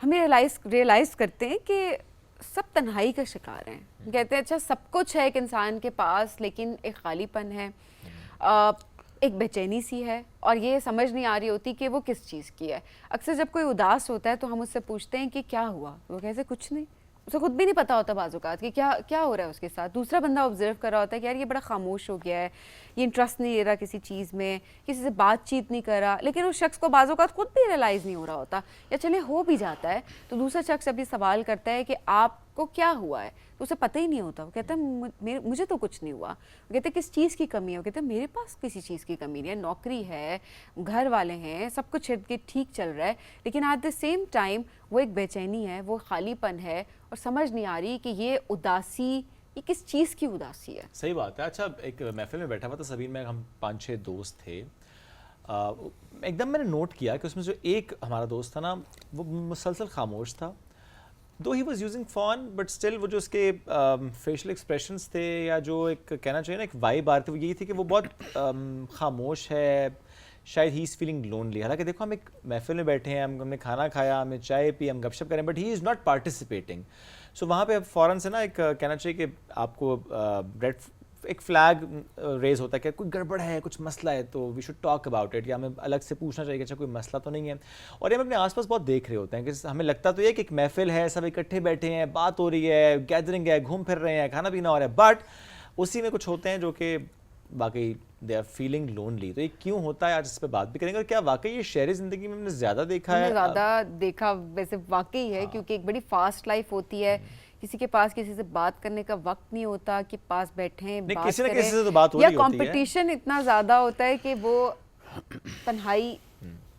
ہمیں ریئلائز کرتے ہیں کہ سب تنہائی کا شکار ہیں. کہتے ہیں اچھا سب کچھ ہے ایک انسان کے پاس لیکن ایک خالی پن ہے, ایک بے چینی سی ہے, اور یہ سمجھ نہیں آ رہی ہوتی کہ وہ کس چیز کی ہے. اکثر جب کوئی اداس ہوتا ہے تو ہم اس سے پوچھتے ہیں کہ کیا ہوا, وہ کہتے ہیں کچھ نہیں. اسے خود بھی نہیں پتا ہوتا بعض اوقات کہ کیا ہو رہا ہے اس کے ساتھ. دوسرا بندہ آبزرو کر رہا ہوتا ہے کہ یار یہ بڑا خاموش ہو گیا ہے, یہ انٹرسٹ نہیں لے رہا کسی چیز میں, کسی سے بات چیت نہیں کر رہا. لیکن اس شخص کو بعض اوقات خود بھی ریئلائز نہیں ہو رہا ہوتا, یا چلے ہو بھی جاتا ہے تو دوسرا شخص ابھی سوال کرتا ہے کہ آپ کو کیا ہوا ہے, تو اسے پتہ ہی نہیں ہوتا. وہ کہتا ہے مجھے تو کچھ نہیں ہوا. وہ کہتے ہیں کس چیز کی کمی ہے, وہ کہتے ہیں میرے پاس کسی چیز کی کمی نہیں ہے, نوکری ہے, گھر والے ہیں, سب کچھ ٹھیک چل رہا ہے, لیکن ایٹ دا سیم ٹائم وہ ایک بے چینی ہے, وہ خالی پن ہے, اور سمجھ نہیں آ رہی کہ یہ اداسی یہ کس چیز کی اداسی ہے. صحیح بات ہے. اچھا ایک محفل میں بیٹھا ہوا تھا سبین میں, ہم 5-6 دوست تھے. ایک دم میں نے نوٹ کیا کہ اس میں جو ایک ہمارا دوست تھا نا وہ مسلسل خاموش تھا. Though he was using phone but still وہ جو اس کے فیشل ایکسپریشنس تھے یا جو ایک کہنا چاہیے نا ایک وائب آ رہی تھی وہ یہی تھی کہ وہ بہت خاموش ہے, شاید ہی از فیلنگ لونلی. حالانکہ دیکھو ہم ایک محفل میں بیٹھے ہیں, ہم نے کھانا کھایا, ہم نے چائے پی, ہم گپ شپ کریں, but he is not participating. So وہاں پہ فوراً سے نا ایک کہنا چاہیے کہ آپ کو ایک فلیگ ریز ہوتا ہے کہ کوئی گڑبڑ ہے, کچھ مسئلہ ہے, تو we should talk about it, یا ہمیں الگ سے پوچھنا چاہیے کہ اچھا کوئی مسئلہ تو نہیں ہے. اور یہ ہم اپنے آس پاس بہت دیکھ رہے ہوتے ہیں کہ ہمیں لگتا تو یہ کہ ایک محفل ہے, سب اکٹھے بیٹھے ہیں, بات ہو رہی ہے, گیدرنگ ہے, گھوم پھر رہے ہیں, کھانا پینا ہو رہا ہے, بٹ اسی میں کچھ ہوتے ہیں جو کہ باقی دے آر فیلنگ لونلی. تو یہ کیوں ہوتا ہے آج اس پہ بات بھی کریں گے. اور کیا واقعی یہ شہری زندگی میں ہم نے زیادہ دیکھا ہے؟ زیادہ دیکھا ویسے واقعی ہے, کیونکہ ایک بڑی فاسٹ لائف ہوتی ہے, کسی کے پاس کسی سے بات کرنے کا وقت نہیں ہوتا کہ پاس بیٹھیں بات کریں, یا کمپٹیشن اتنا زیادہ ہوتا ہے کہ وہ تنہائی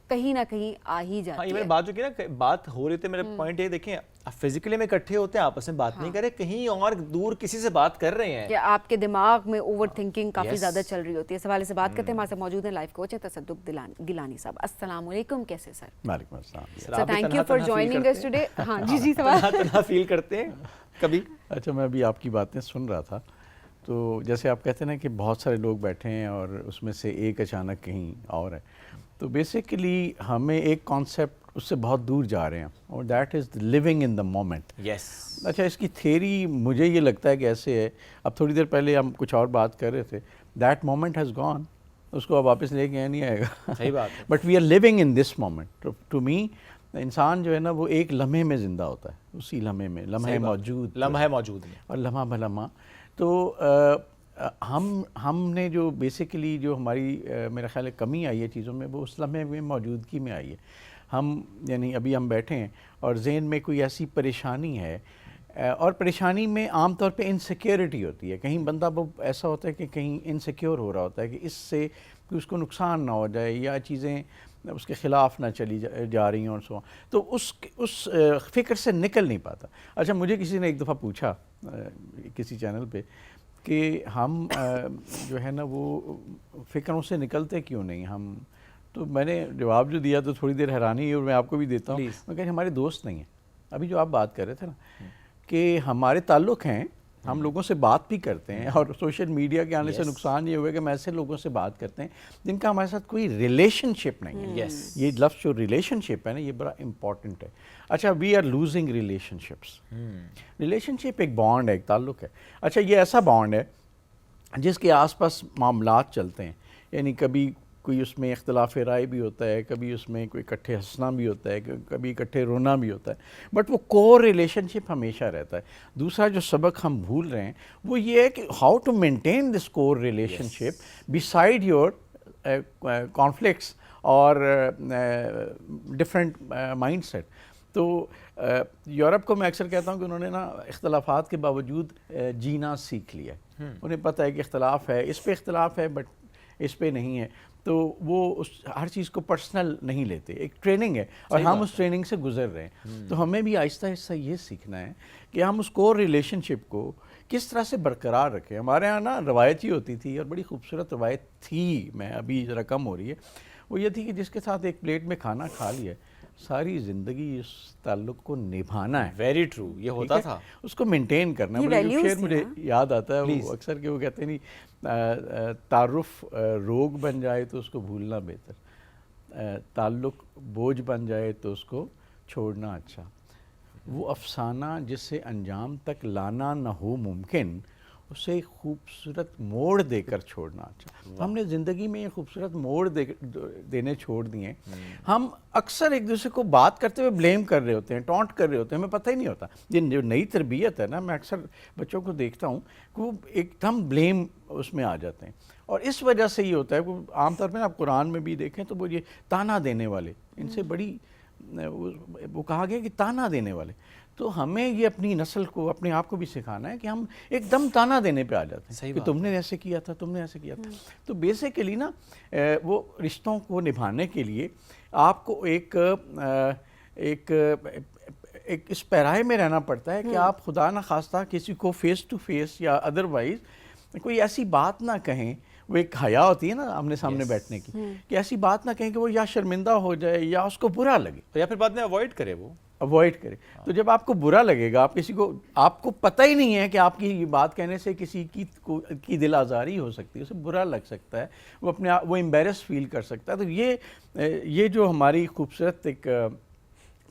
کہیں نہ کہیں آ ہی جاتی ہے. ہاں یہ میری بات جو کی نا بات ہو رہی تھی, میرا پوائنٹ یہ دیکھیں فزیکلی میں اکٹھے ہوتے ہیں, آپس میں بات نہیں کرے, کہیں اور دور کسی سے بات کر رہے ہیں, کہ آپ کے دماغ میں اوور تھنکنگ کافی زیادہ چل رہی ہوتی ہے. اس حوالے سے بات کرتے ہیں, ہمارے ساتھ موجود ہیں لائف کوچ تصدق گیلانی صاحب. السلام علیکم, کیسے سر؟ وعلیکم السلام. Sir thank you for joining us today. ہاں جی سوال تنہا فیل کرتے ہیں کبھی؟ اچھا میں ابھی آپ کی باتیں سن رہا تھا, تو جیسے آپ کہتے ہیں نا کہ بہت سارے لوگ بیٹھے ہیں اور اس میں سے ایک اچانک کہیں اور ہے, تو بیسیکلی ہمیں ایک کانسیپٹ اس سے بہت دور جا رہے ہیں, اور that is living in the moment. Yes. اچھا اس کی تھیری مجھے یہ لگتا ہے کہ ایسے ہے, اب تھوڑی دیر پہلے ہم کچھ اور بات کر رہے تھے, دیٹ مومنٹ ہیز گون, اس کو اب واپس لے کے نہیں آئے گا. صحیح بات ہے. But we are living in this moment. To me انسان جو ہے نا وہ ایک لمحے میں زندہ ہوتا ہے, اسی لمحے میں, لمحے موجود اور لمحہ بلمحہ. تو ہم نے جو بیسیکلی جو ہماری میرا خیال ہے کمی آئی ہے چیزوں میں, وہ اس لمحے میں موجودگی میں آئی ہے. ہم یعنی ابھی ہم بیٹھے ہیں اور ذہن میں کوئی ایسی پریشانی ہے, اور پریشانی میں عام طور پہ انسیکیورٹی ہوتی ہے. کہیں بندہ وہ ایسا ہوتا ہے کہ کہیں انسیکیور ہو رہا ہوتا ہے کہ اس سے اس کو نقصان نہ ہو جائے, یا چیزیں اس کے خلاف نہ چلی جا رہی ہیں اور سو, تو اس فکر سے نکل نہیں پاتا. اچھا مجھے کسی نے ایک دفعہ پوچھا کسی چینل پہ کہ ہم جو ہے نا وہ فکروں سے نکلتے کیوں نہیں ہم, تو میں نے جواب جو دیا تو تھوڑی دیر حیرانی ہے, اور میں آپ کو بھی دیتا ہوں. میں کہا ہمارے دوست نہیں ہیں. ابھی جو آپ بات کر رہے تھے نا کہ ہمارے تعلق ہیں, ہم لوگوں سے بات بھی کرتے ہیں, اور سوشل میڈیا کے آنے سے نقصان یہ ہوا کہ ہم ایسے لوگوں سے بات کرتے ہیں جن کا ہمارے ساتھ کوئی ریلیشن شپ نہیں ہے. یہ لفظ جو ریلیشن شپ ہے نا یہ بڑا امپورٹنٹ ہے. اچھا we are losing relationships. Relationship ایک بانڈ ہے, ایک تعلق ہے. اچھا یہ ایسا بانڈ ہے جس کے آس پاس معاملات چلتے ہیں, یعنی کبھی کوئی اس میں اختلاف رائے بھی ہوتا ہے, کبھی اس میں کوئی اکٹھے ہنسنا بھی ہوتا ہے, کبھی اکٹھے رونا بھی ہوتا ہے, بٹ وہ کور ریلیشن شپ ہمیشہ رہتا ہے. دوسرا جو سبق ہم بھول رہے ہیں وہ یہ ہے کہ how to maintain this core relationship beside your conflicts اور ڈفرینٹ مائنڈ سیٹ. تو یورپ کو میں اکثر کہتا ہوں کہ انہوں نے نا اختلافات کے باوجود جینا سیکھ لیا. انہیں پتہ ہے کہ اختلاف ہے, اس پہ اختلاف ہے بٹ اس پہ نہیں ہے, تو وہ اس ہر چیز کو پرسنل نہیں لیتے. ایک ٹریننگ ہے اور ہم اس ٹریننگ سے گزر رہے ہیں. تو ہمیں بھی آہستہ آہستہ یہ سیکھنا ہے کہ ہم اس کور ریلیشن شپ کو کس طرح سے برقرار رکھیں. ہمارے یہاں نا روایت ہی ہوتی تھی, اور بڑی خوبصورت روایت تھی, میں ابھی ذرا کم ہو رہی ہے, وہ یہ تھی کہ جس کے ساتھ ایک پلیٹ میں کھانا کھا لیا ساری زندگی اس تعلق کو نبھانا ہے. ویری ٹرو, یہ ہوتا تھا, اس کو مینٹین کرنا. شعر مجھے یاد آتا ہے وہ اکثر کہ وہ کہتے نہیں تعارف روگ بن جائے تو اس کو بھولنا بہتر, تعلق بوجھ بن جائے تو اس کو چھوڑنا اچھا، وہ افسانہ جسے انجام تک لانا نہ ہو ممکن، اسے ایک خوبصورت موڑ دے کر چھوڑنا اچھا۔ ہم نے زندگی میں یہ خوبصورت موڑ دینے چھوڑ دیے ہیں۔ ہم اکثر ایک دوسرے کو بات کرتے ہوئے بلیم کر رہے ہوتے ہیں، ٹونٹ کر رہے ہوتے ہیں، ہمیں پتہ ہی نہیں ہوتا۔ یہ جو نئی تربیت ہے نا، میں اکثر بچوں کو دیکھتا ہوں کہ وہ ایک دم بلیم اس میں آ جاتے ہیں، اور اس وجہ سے یہ ہوتا ہے کہ عام طور پہ آپ قرآن میں بھی دیکھیں تو وہ یہ تانا دینے والے، ان سے بڑی وہ کہا گیا کہ تانا دینے والے۔ تو ہمیں یہ اپنی نسل کو، اپنے آپ کو بھی سکھانا ہے کہ ہم ایک دم تانا دینے پہ آ جاتے ہیں کہ تم نے ایسے کیا تھا، تم نے ایسے کیا تھا۔ تو بیسیکلی نا وہ رشتوں کو نبھانے کے لیے آپ کو ایک اس پیرائے میں رہنا پڑتا ہے کہ آپ خدا نہ خواستہ کسی کو فیس ٹو فیس یا ادروائز کوئی ایسی بات نہ کہیں، وہ ایک حیا ہوتی ہے نا آمنے سامنے بیٹھنے کی، کہ ایسی بات نہ کہیں کہ وہ یا شرمندہ ہو جائے یا اس کو برا لگے، یا پھر بعد میں اوائڈ کرے، وہ اوائڈ کرے۔ تو جب آپ کو برا لگے گا، آپ کسی کو، آپ کو پتہ ہی نہیں ہے کہ آپ کی یہ بات کہنے سے کسی کی دل آزاری ہو سکتی ہے، اسے برا لگ سکتا ہے، وہ اپنے آپ وہ ایمبیرس فیل کر سکتا ہے۔ تو یہ جو ہماری خوبصورت ایک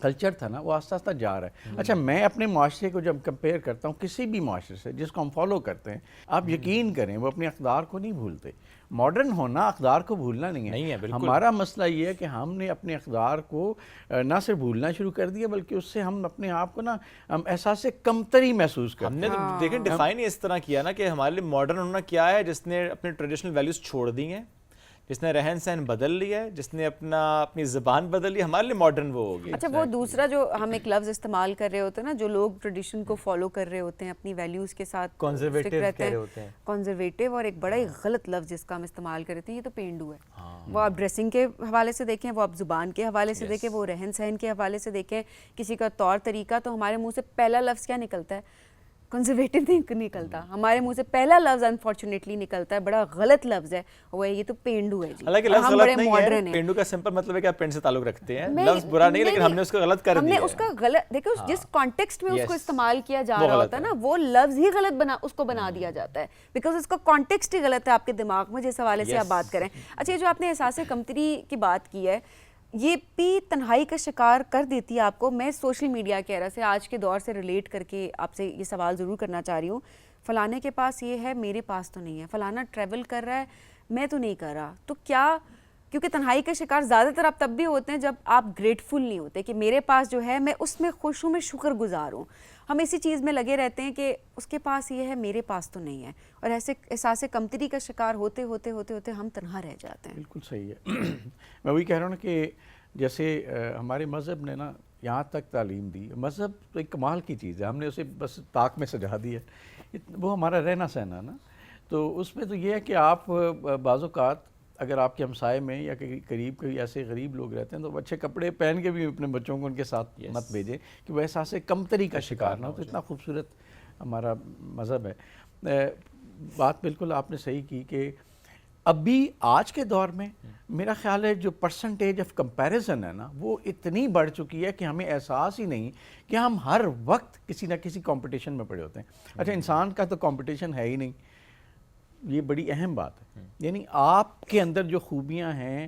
کلچر تھا نا، وہ آہستہ آہستہ جا رہا ہے۔ اچھا، میں اپنے معاشرے کو جب کمپیئر کرتا ہوں کسی بھی معاشرے سے جس کو ہم فالو کرتے ہیں، آپ یقین کریں وہ اپنے اقدار کو نہیں بھولتے۔ ماڈرن ہونا اقدار کو بھولنا نہیں ہے۔ ہمارا مسئلہ یہ ہے کہ ہم نے اپنے اقدار کو نہ صرف بھولنا شروع کر دیا، بلکہ اس سے ہم اپنے آپ کو نا احساس کمتری محسوس کرتے ہیں۔ ہم نے تو دیکھیں ڈیفائن اس طرح کیا نا کہ ہمارے لیے ماڈرن ہونا کیا ہے، جس نے اپنے ٹریڈیشنل ویلیوز چھوڑ دی ہیں، جس نے رہن سہن بدل لیا ہے، جس نے اپنی زبان بدل لی، ہمارے لیے ماڈرن وہ ہو گیا۔ اچھا، وہ دوسرا جو ہم ایک لفظ استعمال کر رہے ہوتے ہیں نا، جو لوگ ٹریڈیشن کو فالو کر رہے ہوتے ہیں، اپنی ویلیوز کے ساتھ کنزرویٹو کہہ رہے ہوتے ہیں، کنزرویٹو، اور ایک بڑا ہی غلط لفظ جس کا ہم استعمال کر رہے ہیں، یہ تو پینڈو ہے۔ وہ آپ ڈریسنگ کے حوالے سے دیکھیں، وہ آپ زبان کے حوالے سے دیکھیں، وہ رہن سہن کے حوالے سے دیکھیں، کسی کا طور طریقہ، تو ہمارے منہ سے پہلا لفظ کیا نکلتا ہے؟ کنزرویٹو نہیں نکلتا، ہمارے منہ سے پہلا لفظ انفارچونیٹلی نکلتا ہے، بڑا غلط لفظ ہے، وہ ہے یہ تو پینڈو ہے جی۔ حالانکہ لفظ غلط نہیں ہے، پینڈو کا سمپل مطلب ہے کہ آپ پینڈ سے تعلق رکھتے ہیں، لفظ برا نہیں، لیکن ہم نے اس کو غلط کر دیا، ہم نے اس کا غلط، دیکھو جس کانٹیکسٹ میں اس کو استعمال کیا جا رہا ہوتا ہے نا، وہ لفظ ہی غلط اس کو بنا دیا جاتا ہے، بیکاز اس کا کانٹیکسٹ ہی غلط ہے آپ کے دماغ میں، جس حوالے سے آپ بات کریں۔ اچھا، یہ جو آپ نے احساس کمتری کی بات کی ہے، یہ بھی تنہائی کا شکار کر دیتی ہے آپ کو۔ میں سوشل میڈیا کے ایرا سے، آج کے دور سے ریلیٹ کر کے آپ سے یہ سوال ضرور کرنا چاہ رہی ہوں، فلانے کے پاس یہ ہے، میرے پاس تو نہیں ہے، فلانا ٹریول کر رہا ہے، میں تو نہیں کر رہا، تو کیا، کیونکہ تنہائی کا شکار زیادہ تر آپ تب بھی ہوتے ہیں جب آپ گریٹفل نہیں ہوتے کہ میرے پاس جو ہے میں اس میں خوش ہوں، میں شکر گزار ہوں۔ ہم اسی چیز میں لگے رہتے ہیں کہ اس کے پاس یہ ہے، میرے پاس تو نہیں ہے، اور ایسے احساس کمتری کا شکار ہوتے ہوتے ہوتے ہوتے ہم تنہا رہ جاتے ہیں۔ بالکل صحیح ہے۔ میں وہی کہہ رہا ہوں نا کہ جیسے ہمارے مذہب نے نا یہاں تک تعلیم دی، مذہب تو ایک کمال کی چیز ہے، ہم نے اسے بس طاق میں سجا دی ہے، وہ ہمارا رہنا سہنا نا، تو اس میں تو یہ ہے کہ آپ بعض اوقات اگر آپ کے ہمسائے میں یا قریب کوئی ایسے غریب لوگ رہتے ہیں تو اچھے کپڑے پہن کے بھی اپنے بچوں کو ان کے ساتھ مت بھیجیں کہ وہ احساس کمتری کا شکار نہ ہو۔ تو اتنا خوبصورت ہمارا مذہب ہے۔ بات بالکل آپ نے صحیح کی کہ ابھی آج کے دور میں میرا خیال ہے جو پرسنٹیج آف کمپیریزن ہے نا، وہ اتنی بڑھ چکی ہے کہ ہمیں احساس ہی نہیں کہ ہم ہر وقت کسی نہ کسی کمپٹیشن میں پڑے ہوتے ہیں۔ اچھا، انسان کا تو کمپٹیشن ہے ہی نہیں، یہ بڑی اہم بات ہے، یعنی آپ کے اندر جو خوبیاں ہیں،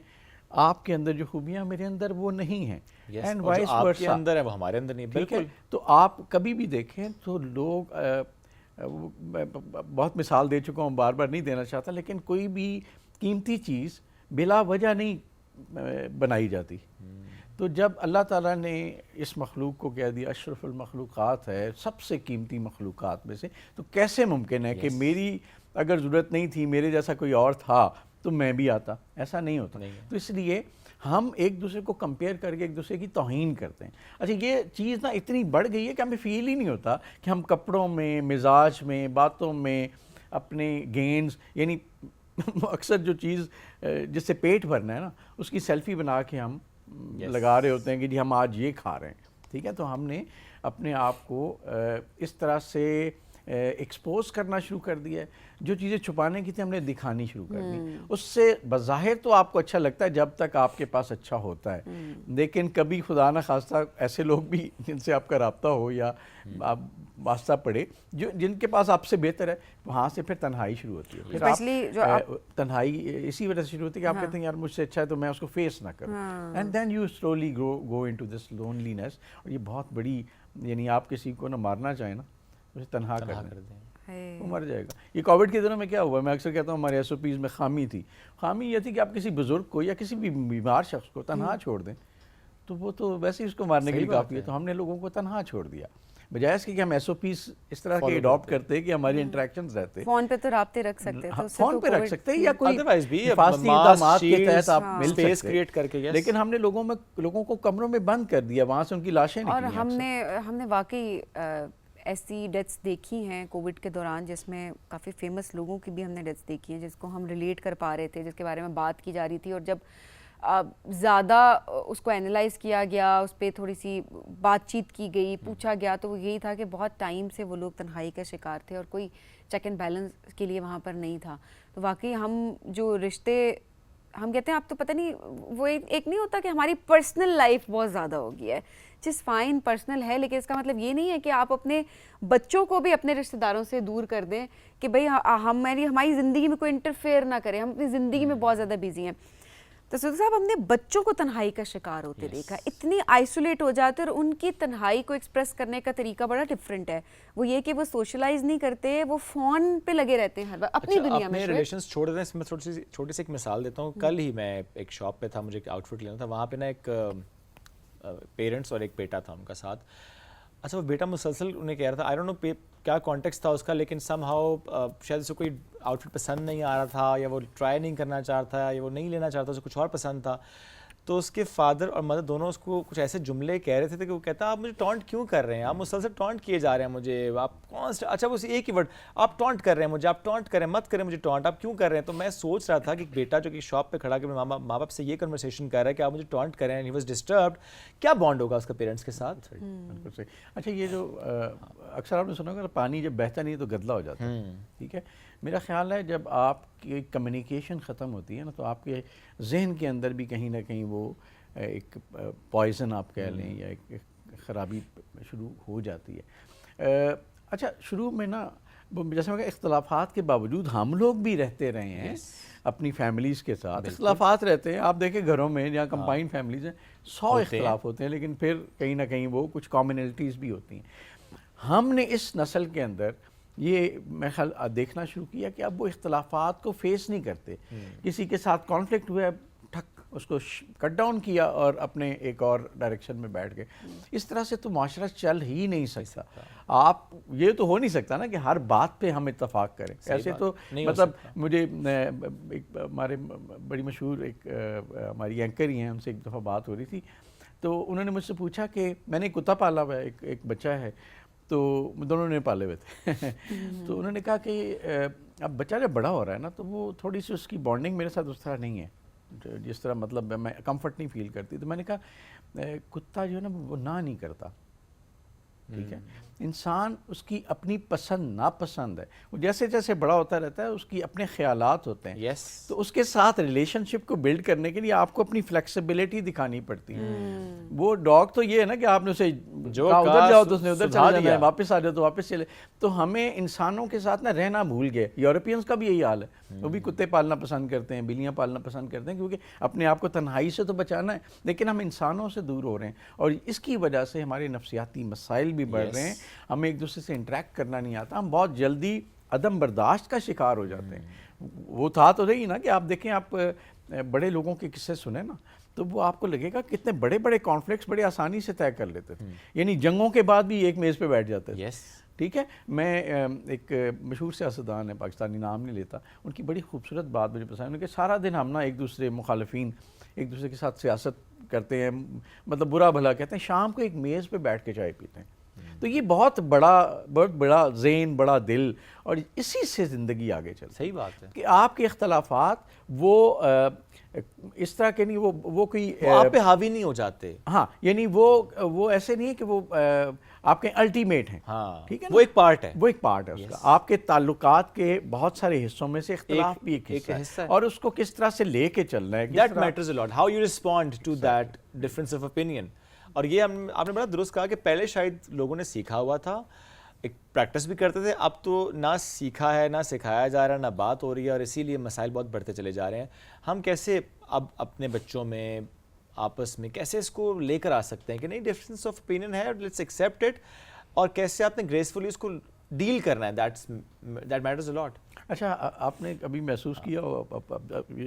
آپ کے اندر جو خوبیاں میرے اندر وہ نہیں ہیں، اینڈ وائس ورسا، آپ کے اندر ہے وہ ہمارے اندر نہیں۔ بالکل، تو آپ کبھی بھی دیکھیں تو لوگ، بہت مثال دے چکا ہوں، بار بار نہیں دینا چاہتا، لیکن کوئی بھی قیمتی چیز بلا وجہ نہیں بنائی جاتی۔ تو جب اللہ تعالیٰ نے اس مخلوق کو کہہ دیا اشرف المخلوقات ہے، سب سے قیمتی مخلوقات میں سے، تو کیسے ممکن ہے کہ میری اگر ضرورت نہیں تھی، میرے جیسا کوئی اور تھا تو میں بھی آتا؟ ایسا نہیں ہوتا۔ تو اس لیے ہم ایک دوسرے کو کمپیئر کر کے ایک دوسرے کی توہین کرتے ہیں۔ اچھا، یہ چیز نا اتنی بڑھ گئی ہے کہ ہمیں فیل ہی نہیں ہوتا کہ ہم کپڑوں میں، مزاج میں، باتوں میں، اپنے گینز، یعنی اکثر جو چیز جس سے پیٹ بھرنا ہے نا، اس کی سیلفی بنا کے ہم لگا رہے ہوتے ہیں کہ جی ہم آج یہ کھا رہے ہیں، ٹھیک ہے۔ تو ہم نے اپنے آپ کو اس طرح سے ایکسپوز کرنا شروع کر دیا ہے. جو چیزیں چھپانے کی تھی ہم نے دکھانی شروع کر دی. اس سے بظاہر تو آپ کو اچھا لگتا ہے جب تک آپ کے پاس اچھا ہوتا ہے, لیکن کبھی خدا نہ خواستہ ایسے لوگ بھی جن سے آپ کا رابطہ ہو یا آپ واسطہ پڑے جن کے پاس آپ سے بہتر ہے, وہاں سے پھر تنہائی شروع ہوتی ہے. پھر آپ تنہائی اسی وجہ سے شروع ہوتی ہے کہ آپ کہتے ہیں یار مجھ سے اچھا ہے تو میں اس کو فیس نہ کروں, and then you slowly go into this loneliness. اور یہ بہت بڑی, یعنی آپ کسی کو نہ مارنا چاہیں نا اسے تنہا کر دیں, وہ مر جائے گا. یہ کووڈ کے دنوں میں کیا ہوا, میں اکثر کہتا ہوں ہمارے ایس او پیز میں خامی تھی. خامی یہ تھی کہ آپ کسی بزرگ کو یا کسی بھی بیمار شخص کو تنہا چھوڑ دیں تو وہ تو ویسے ہی اس کو مارنے کے لیے کافی ہے. تو ہم نے لوگوں کو تنہا چھوڑ دیا, بجائے اس کے کہ ہم ایس او پیز اس طرح کے اڈاپٹ کرتے کہ ہماری انٹریکشنز رہتے. فون پہ تو رابطے رکھ سکتے تھے, فون پہ رکھ سکتے یا کوئی حفاظتی اقدامات کے تحت آپ مل اسپیس سکتے, کریٹ کر کے. لیکن ہم نے لوگوں کو کمروں میں بند کر دیا, وہاں سے ان کی لاشیں نکلی. اور ہم نے واقعی ایسی ڈیتھس دیکھی ہیں کووڈ کے دوران جس میں کافی فیمس لوگوں کی بھی ہم نے ڈیتھس دیکھی ہیں جس کو ہم ریلیٹ کر پا رہے تھے, جس کے بارے میں بات کی جا رہی تھی. اور جب زیادہ اس کو اینالائز کیا گیا, اس پہ تھوڑی سی بات چیت کی گئی, پوچھا گیا, تو وہ یہی تھا کہ بہت ٹائم سے وہ لوگ تنہائی کا شکار تھے اور کوئی چیک اینڈ بیلنس کے لیے وہاں پر نہیں تھا. تو واقعی ہم جو رشتے ہم کہتے ہیں اب تو پتہ نہیں, وہ ایک نہیں ہوتا کہ ہماری پرسنل لائف بہت زیادہ ہو گئی ہے, جس فائن پرسنل ہے, لیکن اس کا مطلب یہ نہیں ہے کہ آپ اپنے بچوں کو بھی اپنے رشتہ داروں سے دور کر دیں کہ بھئی ہماری زندگی میں کوئی انٹرفیئر نہ کرے, ہم اپنی زندگی میں بہت زیادہ بیزی ہیں. تو صدیق صاحب, ہم نے بچوں کو تنہائی کا شکار ہوتے دیکھا, اتنی آئسولیٹ ہو جاتے, اور ان کی تنہائی کو ایکسپریس کرنے کا طریقہ بڑا ڈفرینٹ ہے. وہ یہ کہ وہ سوشلائز نہیں کرتے, وہ فون پہ لگے رہتے ہیں ہر وقت اپنی دنیا میں. ریلیشنز چھوڑ دیں, اس میں چھوٹی سی ایک مثال دیتا ہوں. کل ہی میں ایک شاپ پہ تھا, مجھے ایک آؤٹ فٹ لینا تھا. وہاں پہ نا ایک پیرنٹس اور ایک بیٹا تھا ان کا ساتھ. اچھا, وہ بیٹا مسلسل انہیں کہہ رہا تھا, آئی ڈونٹ نو کیا کانٹیکسٹ تھا اس کا, لیکن سم ہاؤ شاید اسے کوئی آؤٹ فٹ پسند نہیں آ رہا تھا, یا وہ ٹرائی نہیں کرنا چاہتا تھا, یا وہ نہیں لینا چاہتا, اسے کچھ اور پسند تھا. تو اس کے فادر اور مدر دونوں اس کو کچھ ایسے جملے کہہ رہے تھے کہ وہ کہتا آپ مجھے ٹونٹ کیوں کر رہے ہیں, آپ مسلسل ٹونٹ کیے جا رہے ہیں مجھے, آپ اچھا وہ ایک ہی ورڈ, آپ ٹونٹ کر رہے ہیں مجھے, آپ ٹونٹ کریں, مت کریں مجھے ٹونٹ, آپ کیوں کر رہے ہیں. تو میں سوچ رہا تھا کہ بیٹا جو کہ شاپ پہ کھڑا کے ماں باپ سے یہ کنورسیشن کر رہا ہے کہ آپ مجھے ٹونٹ کریں, اینڈ ہی واز ڈسٹربڈ, کیا بانڈ ہوگا اس کا پیرنٹس کے ساتھ. اچھا, یہ جو اکثر آپ نے سنا ہوگا پانی جب بہتا نہیں تو گدلا ہو جاتا ہے, ٹھیک ہے. میرا خیال ہے جب آپ کی کمیونیکیشن ختم ہوتی ہے نا, تو آپ کے ذہن کے اندر بھی کہیں نہ کہیں وہ ایک پوائزن آپ کہہ لیں یا ایک خرابی شروع ہو جاتی ہے. اچھا, شروع میں نا جیسے میں کہا اختلافات کے باوجود ہم لوگ بھی رہتے رہے ہیں اپنی فیملیز کے ساتھ. اختلافات رہتے ہیں, آپ دیکھیں گھروں میں جہاں کمبائنڈ فیملیز ہیں 100 اختلاف ہوتے ہیں, لیکن پھر کہیں نہ کہیں وہ کچھ کامنلٹیز بھی ہوتی ہیں. ہم نے اس نسل کے اندر یہ میں خیال دیکھنا شروع کیا کہ اب وہ اختلافات کو فیس نہیں کرتے. کسی کے ساتھ کانفلکٹ ہوا ہے, ٹھک اس کو کٹ ڈاؤن کیا اور اپنے ایک اور ڈائریکشن میں بیٹھ گئے. اس طرح سے تو معاشرہ چل ہی نہیں سکتا. آپ یہ تو ہو نہیں سکتا نا کہ ہر بات پہ ہم اتفاق کریں, ایسے تو مطلب مجھے ایک ہمارے بڑی مشہور ایک ہماری اینکر ہی ہیں, ان سے ایک دفعہ بات ہو رہی تھی, تو انہوں نے مجھ سے پوچھا کہ میں نے کتا پالا ہوا ہے, ایک بچہ ہے, تو دونوں نے پالے ہوئے تھے. تو انہوں نے کہا کہ اب بچہ جب بڑا ہو رہا ہے نا, تو وہ تھوڑی سی اس کی بانڈنگ میرے ساتھ اس طرح نہیں ہے جس طرح, مطلب میں کمفرٹ نہیں فیل کرتی. تو میں نے کہا کتا جو ہے نا وہ نہ نہیں کرتا, ٹھیک ہے. انسان اس کی اپنی پسند ناپسند ہے, وہ جیسے جیسے بڑا ہوتا رہتا ہے اس کی اپنے خیالات ہوتے ہیں. تو اس کے ساتھ ریلیشن شپ کو بلڈ کرنے کے لیے آپ کو اپنی فلیکسیبلٹی دکھانی پڑتی ہے. وہ ڈاگ تو یہ ہے نا کہ آپ نے اسے جو ادھر جاؤ تو اس نے ادھر چلا جانا ہے, واپس آ جاؤ تو واپس چلے. تو ہمیں انسانوں کے ساتھ نا رہنا بھول گئے. یورپینس کا بھی یہی حال ہے, وہ بھی کتے پالنا پسند کرتے ہیں, بلیاں پالنا پسند کرتے ہیں, کیونکہ اپنے آپ کو تنہائی سے تو بچانا ہے, لیکن ہم انسانوں سے دور ہو رہے ہیں, اور اس کی وجہ سے ہمارے نفسیاتی مسائل بھی بڑھ رہے ہیں. ہمیں ایک دوسرے سے انٹریکٹ کرنا نہیں آتا, ہم بہت جلدی عدم برداشت کا شکار ہو جاتے ہیں. وہ تھا تو نہیں نا کہ آپ دیکھیں, آپ بڑے لوگوں کے قصے سنیں نا, تو وہ آپ کو لگے گا کتنے بڑے بڑے کانفلکٹس بڑے آسانی سے طے کر لیتے تھے. یعنی جنگوں کے بعد بھی ایک میز پہ بیٹھ جاتے تھے. ٹھیک ہے. میں ایک مشہور سیاستدان ہے, پاکستانی نام نہیں لیتا, ان کی بڑی خوبصورت بات مجھے پسند ہے کہ سارا دن ہم نا ایک دوسرے مخالفین ایک دوسرے کے ساتھ سیاست کرتے ہیں, مطلب برا بھلا کہتے ہیں, شام کو ایک میز پہ بیٹھ کے چائے پیتے ہیں. تو یہ بہت بڑا ذہن, بڑا دل, اور اسی سے زندگی آگے چلتی ہے. صحیح بات ہے کہ آپ کے اختلافات وہ اس طرح کے نہیں, وہ کوئی آپ پہ حاوی نہیں ہو جاتے. ہاں, یعنی وہ ایسے نہیں ہے کہ وہ آپ کے الٹیمیٹ ہیں. ہاں ٹھیک ہے, وہ ایک پارٹ ہے, وہ ایک پارٹ ہے اس کا. آپ کے تعلقات کے بہت سارے حصوں میں سے اختلاف بھی ایک حصہ ہے, اور اس کو کس طرح سے لے کے چلنا ہے, that matters a lot, how you respond to that difference of opinion. اور یہ آپ نے بڑا درست کہا کہ پہلے شاید لوگوں نے سیکھا ہوا تھا, ایک پریکٹس بھی کرتے تھے, اب تو نہ سیکھا ہے نہ سکھایا جا رہا ہے نہ بات ہو رہی ہے, اور اسی لیے مسائل بہت بڑھتے چلے جا رہے ہیں. ہم کیسے اب اپنے بچوں میں آپس میں کیسے اس کو لے کر آ سکتے ہیں کہ نہیں ڈفرینس آف اوپینین ہے, لیٹس ایکسیپٹ اٹ, اور کیسے آپ نے گریسفلی اس کو ڈیل کرنا ہے, دیٹ میٹرز اے لاٹ. اچھا, آپ نے کبھی محسوس کیا ہو,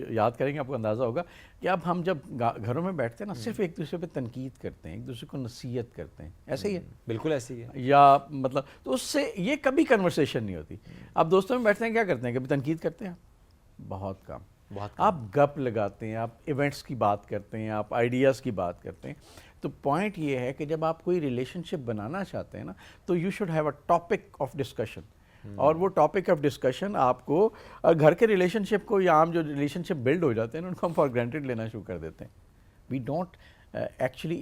یاد کریں گے آپ کو اندازہ ہوگا کہ اب ہم جب گھروں میں بیٹھتے ہیں نا, صرف ایک دوسرے پہ تنقید کرتے ہیں, ایک دوسرے کو نصیحت کرتے ہیں, ایسے ہی ہے؟ بالکل ایسے ہی ہے. یا مطلب تو اس سے یہ کبھی کنورسیشن نہیں ہوتی. اب دوستوں میں بیٹھتے ہیں کیا کرتے ہیں, کبھی تنقید کرتے ہیں؟ بہت کم. آپ گپ لگاتے ہیں, آپ ایونٹس کی بات کرتے ہیں, آپ آئیڈیاز کی بات کرتے ہیں. تو پوائنٹ یہ ہے کہ جب آپ کوئی ریلیشن شپ بنانا چاہتے ہیں نا, تو you should have a topic of discussion, اور وہ ٹاپک آف ڈسکشن آپ کو گھر کے ریلیشن شپ کو یا عام جو ریلیشن شپ بلڈ ہو جاتے ہیں ان کو ہم فار گرانٹیڈ لینا شروع کر دیتے ہیں. We don't actually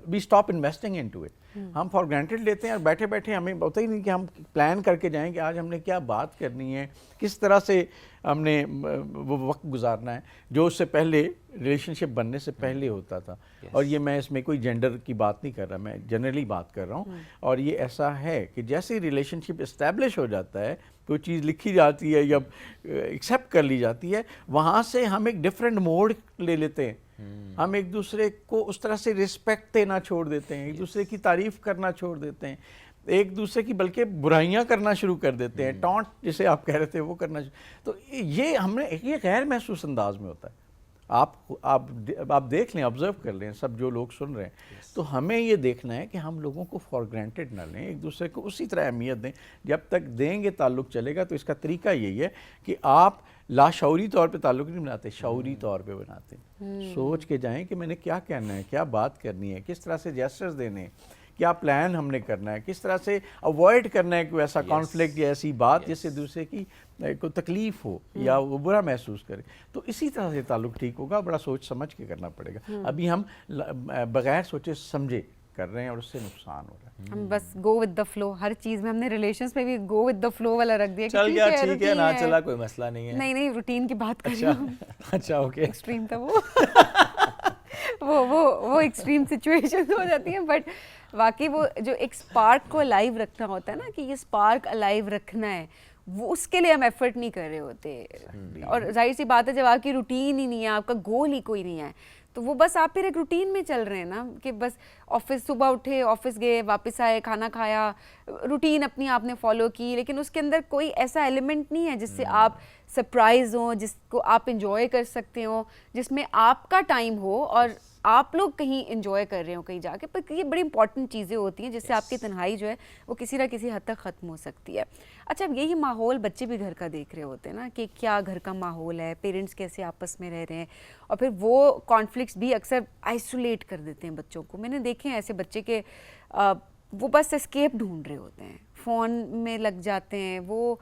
we stop investing in to it. ہم فار گرانٹیڈ لیتے ہیں, اور بیٹھے بیٹھے ہمیں پتہ ہی نہیں کہ ہم پلان کر کے جائیں کہ آج ہم نے کیا بات کرنی ہے, کس طرح سے ہم نے وہ وقت گزارنا ہے جو اس سے پہلے ریلیشن شپ بننے سے پہلے ہوتا تھا. اور یہ میں اس میں کوئی جینڈر کی بات نہیں کر رہا, میں جنرلی بات کر رہا ہوں. اور یہ ایسا ہے کہ جیسے ریلیشن شپ اسٹیبلش ہو جاتا ہے, کوئی چیز لکھی جاتی ہے یا ایکسیپٹ کر لی جاتی ہے, وہاں سے ہم ایک ڈفرینٹ موڈ لے لیتے ہیں. ہم ایک دوسرے کو اس طرح سے رسپیکٹ دینا چھوڑ دیتے ہیں, ایک دوسرے کی تعریف کرنا چھوڑ دیتے ہیں, ایک دوسرے کی بلکہ برائیاں کرنا شروع کر دیتے ہیں, ٹانٹ جسے آپ کہہ رہے تھے وہ کرنا. تو یہ ہم نے یہ غیر محسوس انداز میں ہوتا ہے. آپ دیکھ لیں, آبزرو کر لیں, سب جو لوگ سن رہے ہیں, تو ہمیں یہ دیکھنا ہے کہ ہم لوگوں کو فار گرانٹیڈ نہ لیں, ایک دوسرے کو اسی طرح اہمیت دیں. جب تک دیں گے تعلق چلے گا. تو اس کا طریقہ یہی ہے کہ آپ لاشعوری طور پہ تعلق نہیں بناتے, شعوری طور پہ بناتے ہیں. سوچ کے جائیں کہ میں نے کیا کہنا ہے, کیا بات کرنی ہے, کس طرح سے جیسچرز دینے ہیں, کیا پلان ہم نے کرنا ہے, کس طرح سے اوائڈ کرنا ہے کوئی ایسا کانفلکٹ یا ایسی بات جس سے دوسرے کی کوئی تکلیف ہو یا وہ برا محسوس کرے. تو اسی طرح سے تعلق ٹھیک ہوگا. بڑا سوچ سمجھ کے کرنا پڑے گا. ابھی ہم بغیر سوچے سمجھے کر رہے ہیں اور اس سے نقصان ہو رہا ہے. ہم بس گو ود دا فلو, ہر چیز میں ہم نے ریلیشنز میں بھی گو ود دا فلو والا رکھ دیا. چل گیا ٹھیک ہے, نہ چلا کوئی مسئلہ نہیں ہے. نہیں روٹین کی بات کر رہی ہوں. اچھا اوکے, ایکسٹریم تھا وہ ایکسٹریم سچویشن ہو جاتی ہیں. بٹ واقعی وہ جو ایک اسپارک کو الائیو رکھنا ہوتا ہے نا, کہ یہ اسپارک الائیو رکھنا ہے, وہ اس کے لیے ہم ایفرٹ نہیں کر رہے ہوتے. اور ظاہر سی بات ہے جب آپ کی روٹین ہی نہیں ہے, آپ کا گول ہی کوئی نہیں ہے, تو وہ بس آپ پھر ایک روٹین میں چل رہے ہیں نا, کہ بس آفس صبح اٹھے, آفس گئے, واپس آئے, کھانا کھایا, روٹین اپنی آپ نے فالو کی, لیکن اس کے اندر کوئی ایسا ایلیمنٹ نہیں ہے جس سے آپ سرپرائز ہوں, جس کو آپ انجوائے کر سکتے ہوں, جس میں آپ کا ٹائم ہو اور آپ لوگ کہیں انجوائے کر رہے ہوں کہیں جا کے. پر یہ بڑی امپورٹنٹ چیزیں ہوتی ہیں جس سے آپ کی تنہائی جو ہے وہ کسی نہ کسی حد تک ختم ہو سکتی ہے. اچھا, اب یہی ماحول بچے بھی گھر کا دیکھ رہے ہوتے ہیں نا, کہ کیا گھر کا ماحول ہے, پیرنٹس کیسے آپس میں رہ رہے ہیں, اور پھر وہ کانفلکٹس بھی اکثر آئسولیٹ کر دیتے ہیں بچوں کو. میں نے دیکھے ہیں ایسے بچے کہ وہ بس اسکیپ ڈھونڈ رہے ہوتے ہیں, فون میں لگ جاتے ہیں, وہ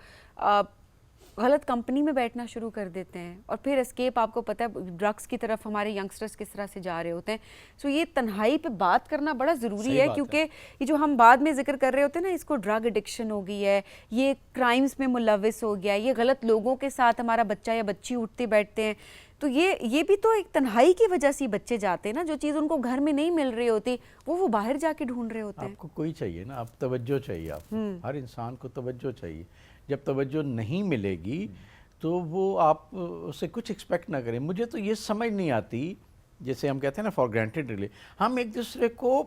غلط کمپنی میں بیٹھنا شروع کر دیتے ہیں, اور پھر اسکیپ آپ کو پتہ ہے ڈرگس کی طرف ہمارے ینگسٹرز کس طرح سے جا رہے ہوتے ہیں. سو یہ تنہائی پہ بات کرنا بڑا ضروری ہے, کیونکہ یہ جو ہم بعد میں ذکر کر رہے ہوتے ہیں نا, اس کو ڈرگ ایڈکشن ہو گئی ہے, یہ کرائمز میں ملوث ہو گیا ہے, یہ غلط لوگوں کے ساتھ ہمارا بچہ یا بچی اٹھتے بیٹھتے ہیں. تو یہ بھی تو ایک تنہائی کی وجہ سے بچے جاتے ہیں نا, جو چیز ان کو گھر میں نہیں مل رہی ہوتی وہ باہر جا کے ڈھونڈ رہے ہوتے ہیں. آپ کو کوئی چاہیے نا, آپ توجہ چاہیے, آپ ہر انسان کو توجہ چاہیے. جب توجہ نہیں ملے گی تو وہ آپ اس سے کچھ ایکسپیکٹ نہ کریں. مجھے تو یہ سمجھ نہیں آتی, جیسے ہم کہتے ہیں نا فار گرانٹیڈ ریلے, ہم ایک دوسرے کو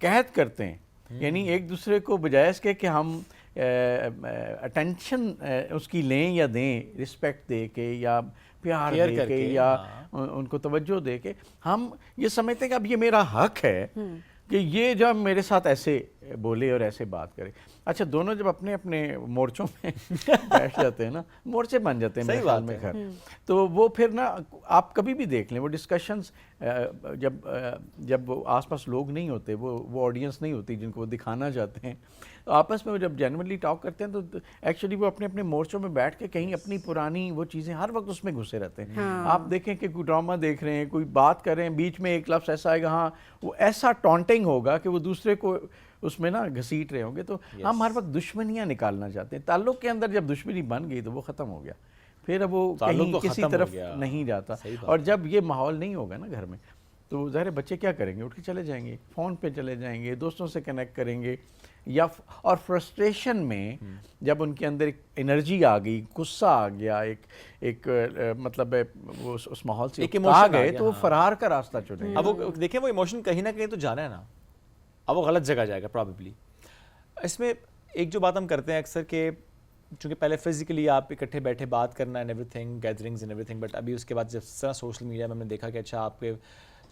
قید کرتے ہیں, یعنی ایک دوسرے کو بجائے اس کے کہ ہم اٹینشن اس کی لیں یا دیں, رسپیکٹ دے کے یا پیار دے کے یا ان کو توجہ دے کے, ہم یہ سمجھتے ہیں کہ اب یہ میرا حق ہے کہ یہ جب میرے ساتھ ایسے بولے اور ایسے بات کرے. اچھا, دونوں جب اپنے اپنے مورچوں میں بیٹھ جاتے ہیں نا, مورچے بن جاتے ہیں میرے خیال میں گھر, تو وہ پھر نا آپ کبھی بھی دیکھ لیں وہ ڈسکشنز جب آس پاس لوگ نہیں ہوتے, وہ آڈینس نہیں ہوتی جن کو وہ دکھانا چاہتے ہیں, تو آپس میں وہ جب جینورلی ٹاک کرتے ہیں تو ایکچولی وہ اپنے اپنے مورچوں میں بیٹھ کے کہیں اپنی پرانی وہ چیزیں ہر وقت اس میں گھسے رہتے ہیں. آپ دیکھیں کہ کوئی ڈرامہ دیکھ رہے ہیں, کوئی بات کر رہے ہیں, بیچ میں ایک لفظ ایسا آئے گا, ہاں وہ ایسا ٹانٹنگ ہوگا کہ وہ دوسرے کو اس میں نا گھسیٹ رہے ہوں گے. تو ہم ہر وقت دشمنیاں نکالنا چاہتے ہیں. تعلق کے اندر جب دشمنی بن گئی تو وہ ختم ہو گیا, پھر اب وہ کہیں کسی طرف نہیں جاتا. اور جب یہ ماحول نہیں ہوگا نا گھر میں تو ظاہر بچے کیا کریں گے, اٹھ کے چلے جائیں گے, فون پہ چلے جائیں گے, دوستوں سے کنیکٹ کریں گے, یا اور فرسٹریشن میں جب ان کے اندر ایک انرجی آ گئی, غصہ آ گیا, ایک مطلب وہ اس ماحول سے آ گئے تو وہ فرار کا راستہ چنیں. اب وہ دیکھیں وہ ایموشن کہیں نہ کہیں تو جانا ہے نا, اب وہ غلط جگہ جائے گا پرابیبلی. اس میں ایک جو بات ہم کرتے ہیں اکثر کہ چونکہ پہلے فزیکلی آپ اکٹھے بیٹھے بات کرنا and every thing, gatherings and every thing, but ابھی اس کے بعد جب طرح سوشل میڈیا میں ہم نے دیکھا کہ اچھا آپ کے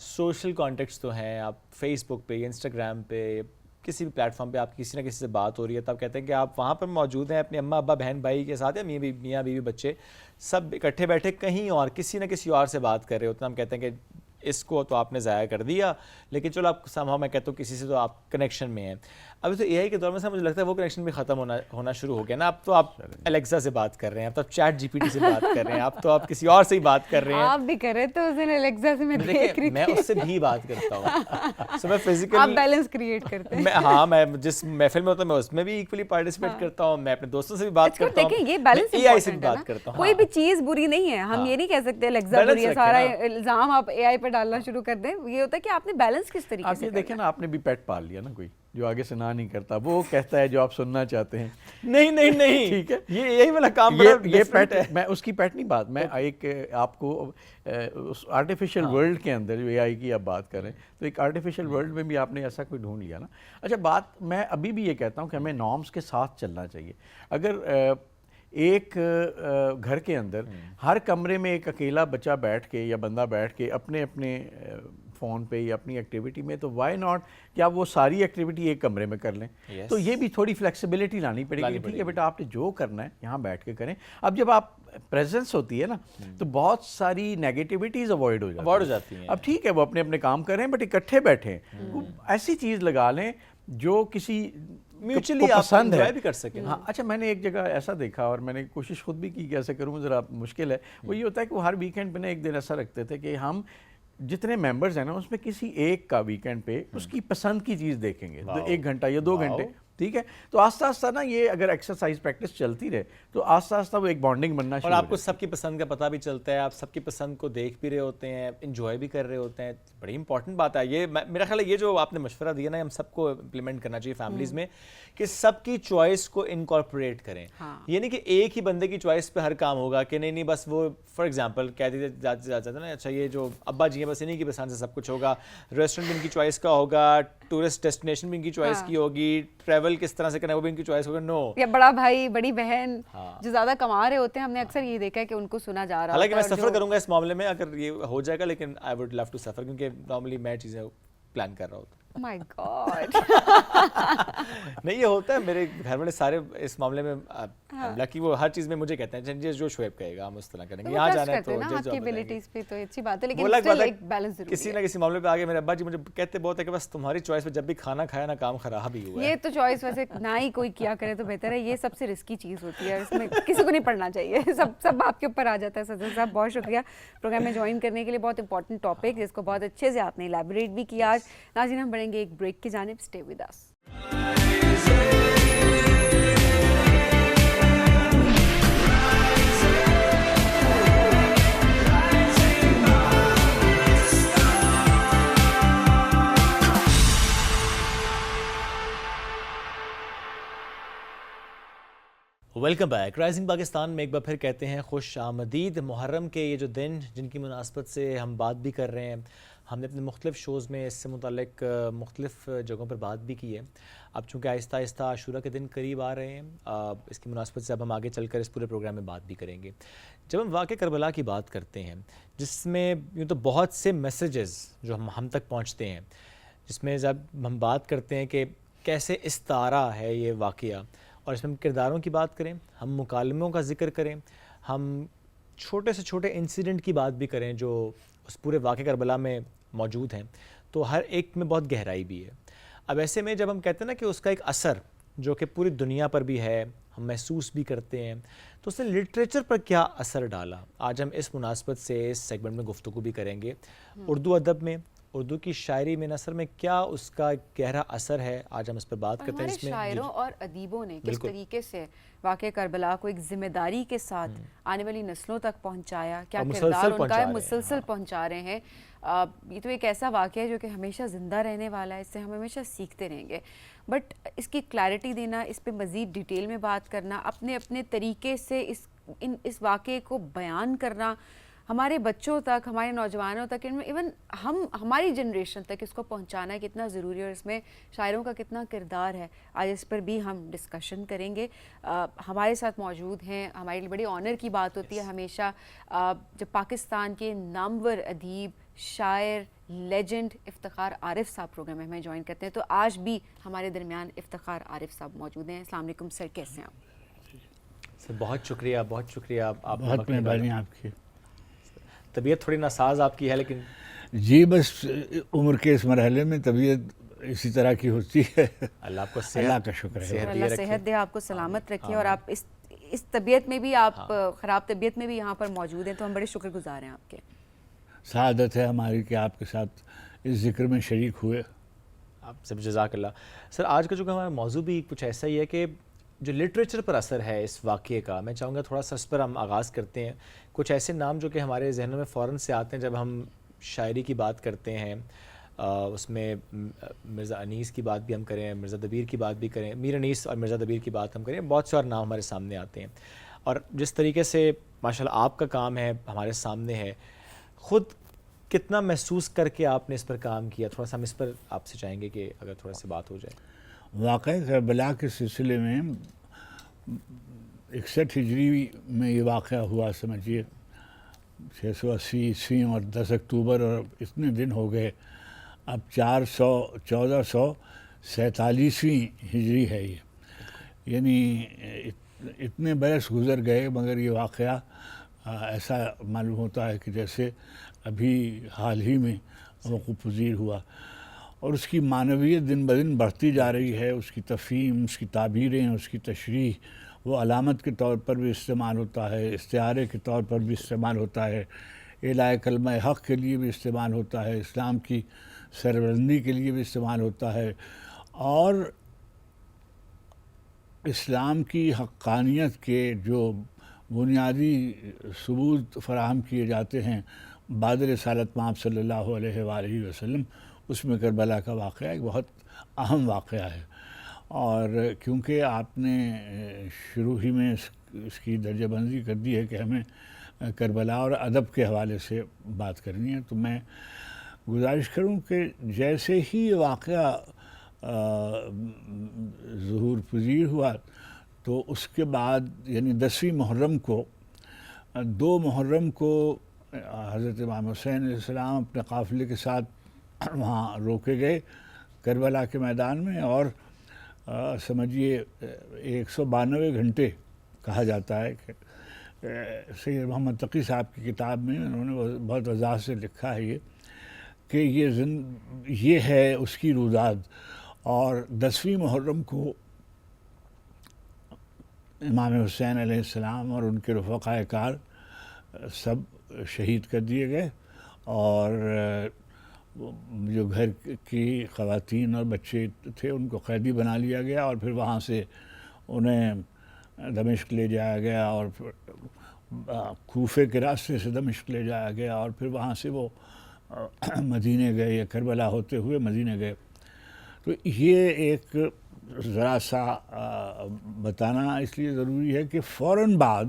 سوشل کانٹیکٹس تو ہیں, آپ فیس بک پہ یا انسٹاگرام پہ کسی بھی پلیٹ فارم پہ آپ کسی نہ کسی سے بات ہو رہی ہے, تب کہتے ہیں کہ آپ وہاں پر موجود ہیں اپنے اماں ابا بہن بھائی کے ساتھ, یا میاں بیوی بچے سب اکٹھے بیٹھے کہیں اور کسی نہ کسی اور سے بات کر رہے ہوتے ہیں. ہم کہتے ہیں کہ اس کو تو آپ نے ضائع کر دیا, لیکن چلو آپ سمہاؤ میں کہتا ہوں کسی سے تو آپ کنیکشن میں ہیں. ابھی تو اے آئی کے دور میں مجھے لگتا ہے وہ کنیکشن بھی ختم ہونا شروع ہو گیا نا. اب تو آپ الیکسا سے بات کر رہے ہیں, اب تو آپ چیٹ جی پی ٹی سے بات کر رہے ہیں, اب تو آپ کسی اور سے ہی بات کر رہے ہیں. آپ بھی کر رہے تو اس دن الیکسا سے میں دیکھ رہی تھی, میں اس سے بھی بات کرتا ہوں. سو میں فزیکل آپ بیلنس کریٹ کرتے ہیں. ہاں, میں جس محفل میں ہوتا ہوں میں اس میں بھی ایکولی پارٹیسپیٹ کرتا ہوں, میں اپنے دوستوں سے بھی بات کرتا ہوں, دیکھیں یہ بیلنس اے آئی سے بھی بات کرتا ہوں. کوئی بھی چیز بری نہیں ہے, ہم یہ نہیں کہہ سکتے الیکسا بری ہے, سارا الزام آپ اے آئی پہ ڈالنا شروع کر دیں. یہ ہوتا ہے کہ آپ نے بیلنس کس طریقے سے. آپ یہ دیکھیں نا, آپ نے بھی پیٹ پال لیا نا, کوئی جو آگے سے نہ نہیں کرتا, وہ کہتا ہے جو آپ سننا چاہتے ہیں. نہیں ٹھیک ہے, یہ یہی والا کام یہ پیٹ, میں اس کی پیٹ نہیں بات, میں ایک آپ کو اس آرٹیفیشل ورلڈ کے اندر جو اے آئی کی آپ بات کریں تو ایک آرٹیفیشل ورلڈ میں بھی آپ نے ایسا کوئی ڈھونڈ لیا نا. اچھا بات میں ابھی بھی یہ کہتا ہوں کہ ہمیں نارمس کے ساتھ چلنا چاہیے. اگر ایک گھر کے اندر ہر کمرے میں ایک اکیلا بچہ بیٹھ کے یا بندہ بیٹھ کے اپنے فون پہ یا اپنی ایکٹیویٹی میں, تو وائی ناٹ کیا وہ ساری ایکٹیویٹی ایک کمرے میں کر لیں. تو یہ بھی تھوڑی فلیکسیبلٹی لانی پڑے گی. ٹھیک ہے بیٹا, آپ نے جو کرنا ہے یہاں بیٹھ کے کریں. اب جب آپ پریزنس ہوتی ہے نا تو بہت ساری نیگیٹیوٹیز اوائڈ ہو جاتی ہیں. اب ٹھیک ہے وہ اپنے کام کریں, بٹ اکٹھے بیٹھیں, ایسی چیز لگا لیں جو کسی میوچلی پسند ہے بھی کر سکیں. ہاں اچھا, میں نے ایک جگہ ایسا دیکھا اور میں نے کوشش خود بھی کی کیسے کروں, ذرا مشکل ہے. وہ یہ ہوتا ہے کہ وہ ہر ویکینڈ پہ نا ایک دن ایسا رکھتے تھے کہ ہم جتنے ممبرز ہیں نا اس میں کسی ایک کا ویکینڈ پہ اس کی پسند کی چیز دیکھیں گے, 1 گھنٹہ یا 2 گھنٹے. ٹھیک ہے, تو آہستہ آہستہ نا یہ اگر ایکسرسائز پریکٹس چلتی رہے تو آہستہ آہستہ وہ ایک بانڈنگ بننا شروع. اور آپ کو سب کی پسند کا پتہ بھی چلتا ہے, آپ سب کی پسند کو دیکھ بھی رہے ہوتے ہیں, انجوائے بھی کر رہے ہوتے ہیں. بڑی امپورٹنٹ بات ہے یہ, میرا خیال ہے یہ جو آپ نے مشورہ دیا نا, ہم سب کو امپلیمنٹ کرنا چاہیے فیملیز میں, کہ سب کی چوائس کو انکارپوریٹ کریں. یہ نہیں کہ ایک ہی بندے کی چوائس پہ ہر کام ہوگا, کہ نہیں بس وہ فار ایگزامپل کہہ دیتے جاتا نا, اچھا یہ جو ابا جی ہیں بس انہیں کی پسند سے سب کچھ ہوگا, ریسٹورنٹ بھی ان کی چوائس کا ہوگا, ٹورسٹ ڈیسٹینیشن بھی ان کی چوائس کی ہوگی, ٹریول کس طرح سے کرنا ہے وہ بھی ان کی چوائس ہوگا. نو, یا بڑا بھائی بڑی بہن جو زیادہ کما رہے ہوتے ہیں, ہم نے اکثر یہ دیکھا ہے کہ ان کو سنا جا رہا ہے. حالانکہ میں سفر کروں گا اس معاملے میں اگر یہ ہو جائے گا, لیکن I would love to suffer, کیونکہ نارملی میں چیزیں پلان کر رہا ہوتا ہوں. مائی گاڈ. نہیں یہ ہوتا ہے, میرے گھر والے سارے اس معاملے میں لکی, وہ ہر چیز میں مجھے کہتے ہیں جو شعیب کہے گا ہم اس طرح کریں گے, یہاں جانا ہے تو آپ کی ایبلٹیز پہ تو اچھی بات ہے, لیکن اسٹل ایک بیلنس ضروری ہے. کسی نہ کسی معاملے پہ آگے میرے ابا جی مجھے کہتے بہت ہے کہ بس تمہاری چوائس پہ جب بھی کھانا کھایا نا کام خراب ہی ہوا ہے. یہ تو چوائس ویسے نہ ہی کوئی کیا کرے تو بہتر ہے, یہ سب سے رسکی چیز ہوتی ہے, اس میں کسی کو نہیں پڑھنا چاہیے, سب آپ کے اوپر آ جاتا ہے. سجن صاحب بہت شکریہ پروگرام میں جوائن کرنے کے لیے, بہت امپورٹنٹ ٹاپک جس کو بہت اچھے سے آپ نے الیبوریٹ بھی کیا. آج ناظرین ہم بڑھیں گے ایک بریک کی جانب, stay with us. Welcome back. Rising Pakistan میں ایک بار پھر کہتے ہیں خوش آمدید. محرم کے یہ جو دن جن کی مناسبت سے ہم بات بھی کر رہے ہیں, ہم نے اپنے مختلف شوز میں اس سے متعلق مختلف جگہوں پر بات بھی کی ہے. اب چونکہ آہستہ آہستہ عاشورہ کے دن قریب آ رہے ہیں, اس کی مناسبت سے اب ہم آگے چل کر اس پورے پروگرام میں بات بھی کریں گے. جب ہم واقعہ کربلا کی بات کرتے ہیں, جس میں یوں تو بہت سے میسیجز جو ہم تک پہنچتے ہیں, جس میں جب ہم بات کرتے ہیں کہ کیسے استعارہ ہے یہ واقعہ, اور اس میں ہم کرداروں کی بات کریں, ہم مکالموں کا ذکر کریں, ہم چھوٹے سے چھوٹے انسیڈنٹ کی بات بھی کریں جو اس پورے واقعہ کربلا میں موجود ہیں, تو ہر ایک میں بہت گہرائی بھی ہے. اب ایسے میں جب ہم کہتے ہیں نا کہ اس کا ایک اثر جو کہ پوری دنیا پر بھی ہے, ہم محسوس بھی کرتے ہیں, تو اس نے لٹریچر پر کیا اثر ڈالا, آج ہم اس مناسبت سے اس سیگمنٹ میں گفتگو بھی کریں گے. اردو ادب میں اردو کی شاعری میں نثر میں کیا اس کا گہرا اثر ہے، آج ہم اس پر بات کرتے ہیں. ہمارے اس میں شاعروں اور ادیبوں نے کس طریقے سے واقعہ کربلا کو ایک ذمہ داری کے ساتھ آنے والی نسلوں تک پہنچایا، کیا کردار ان کا ہے، مسلسل پہنچا رہے ہیں. یہ تو ایک ایسا واقعہ ہے جو کہ ہمیشہ زندہ رہنے والا ہے، اس سے ہم ہمیشہ سیکھتے رہیں گے. بٹ اس کی کلیئرٹی دینا، اس پہ مزید ڈیٹیل میں بات کرنا، اپنے اپنے طریقے سے اس واقعے کو بیان کرنا، ہمارے بچوں تک، ہمارے نوجوانوں تک، ایون ہماری جنریشن تک اس کو پہنچانا کتنا ضروری ہے اور اس میں شاعروں کا کتنا کردار ہے. آج اس پر بھی ہم ڈسکشن کریں گے. ہمارے ساتھ موجود ہیں، ہمارے لیے بڑی آنر کی بات ہوتی ہے ہمیشہ جب پاکستان کے نامور ادیب، شاعر، لیجنڈ افتخار عارف صاحب پروگرام میں ہمیں جوائن کرتے ہیں. تو آج بھی ہمارے درمیان افتخار عارف صاحب موجود ہیں. السلام علیکم سر، کیسے ہیں آپ؟ سر بہت شکریہ، بہت شکریہ. آپ بہت مہربانی آپ کی. طبیعت تھوڑی ناساز آپ کی ہے لیکن جی بس عمر کے اس مرحلے میں طبیعت اسی طرح کی ہوتی ہے. اللہ آپ کو اللہ کا شکر ہے. اللہ صحت دے، آپ کو سلامت رکھے. اور آپ اس طبیعت میں بھی، آپ خراب طبیعت میں بھی یہاں پر موجود ہیں، تو ہم بڑے شکر گزار ہیں آپ کے. سعادت ہے ہماری کہ آپ کے ساتھ اس ذکر میں شریک ہوئے. آپ سب جزاک اللہ. سر آج کا جو ہمارا موضوع بھی کچھ ایسا ہی ہے کہ جو لٹریچر پر اثر ہے اس واقعے کا، میں چاہوں گا تھوڑا سا اس پر ہم آغاز کرتے ہیں. کچھ ایسے نام جو کہ ہمارے ذہنوں میں فوراً سے آتے ہیں جب ہم شاعری کی بات کرتے ہیں. اس میں مرزا انیس کی بات بھی ہم کریں، مرزا دبیر کی بات بھی کریں، میر انیس اور مرزا دبیر کی بات ہم کریں، بہت سے اور نام ہمارے سامنے آتے ہیں. اور جس طریقے سے ماشاءاللہ آپ کا کام ہے ہمارے سامنے ہے، خود کتنا محسوس کر کے آپ نے اس پر کام کیا، تھوڑا سا ہم اس پر آپ سے چاہیں گے کہ اگر تھوڑا سی بات ہو جائے. واقعہ کربلا کے سلسلے میں 61 ہجری میں یہ واقعہ ہوا، سمجھیے 680 عیسوی اور 10 اکتوبر، اور اتنے دن ہو گئے. اب 1447 ہجری ہے یہ، یعنی اتنے برس گزر گئے مگر یہ واقعہ ایسا معلوم ہوتا ہے کہ جیسے ابھی حال ہی میں وقوع پذیر ہوا. اور اس کی معنویت دن بدن بڑھتی جا رہی ہے. اس کی تفہیم، اس کی تعبیریں، اس کی تشریح وہ علامت کے طور پر بھی استعمال ہوتا ہے، استعارے کے طور پر بھی استعمال ہوتا ہے، اعلاء کلمہ حق کے لیے بھی استعمال ہوتا ہے، اسلام کی سربلندی کے لیے بھی استعمال ہوتا ہے. اور اسلام کی حقانیت کے جو بنیادی ثبوت فراہم کیے جاتے ہیں بعد رسالت مآب صلی اللہ علیہ وآلہ وسلم، اس میں کربلا کا واقعہ ایک بہت اہم واقعہ ہے. اور کیونکہ آپ نے شروع ہی میں اس کی درجہ بندی کر دی ہے کہ ہمیں کربلا اور ادب کے حوالے سے بات کرنی ہے، تو میں گزارش کروں کہ جیسے ہی یہ واقعہ ظہور پذیر ہوا تو اس کے بعد یعنی 10ویں محرم کو، 2 محرم کو حضرت امام حسین علیہ السلام اپنے قافلے کے ساتھ وہاں روکے گئے کربلا کے میدان میں. اور سمجھیے 192 گھنٹے کہا جاتا ہے کہ سید محمد تقی صاحب کی کتاب میں انہوں نے بہت وضاحت سے لکھا ہے یہ کہ یہ ہے اس کی روزاد. اور 10ویں محرم کو امام حسین علیہ السلام اور ان کے رفقائے کار سب شہید کر دیے گئے، اور جو گھر کی خواتین اور بچے تھے ان کو قیدی بنا لیا گیا، اور پھر وہاں سے انہیں دمشق لے جایا گیا، اور پھر کوفے کے راستے سے دمشق لے جایا گیا، اور پھر وہاں سے وہ مدینے گئے، یا کربلا ہوتے ہوئے مدینے گئے. تو یہ ایک ذرا سا بتانا اس لیے ضروری ہے کہ فوراً بعد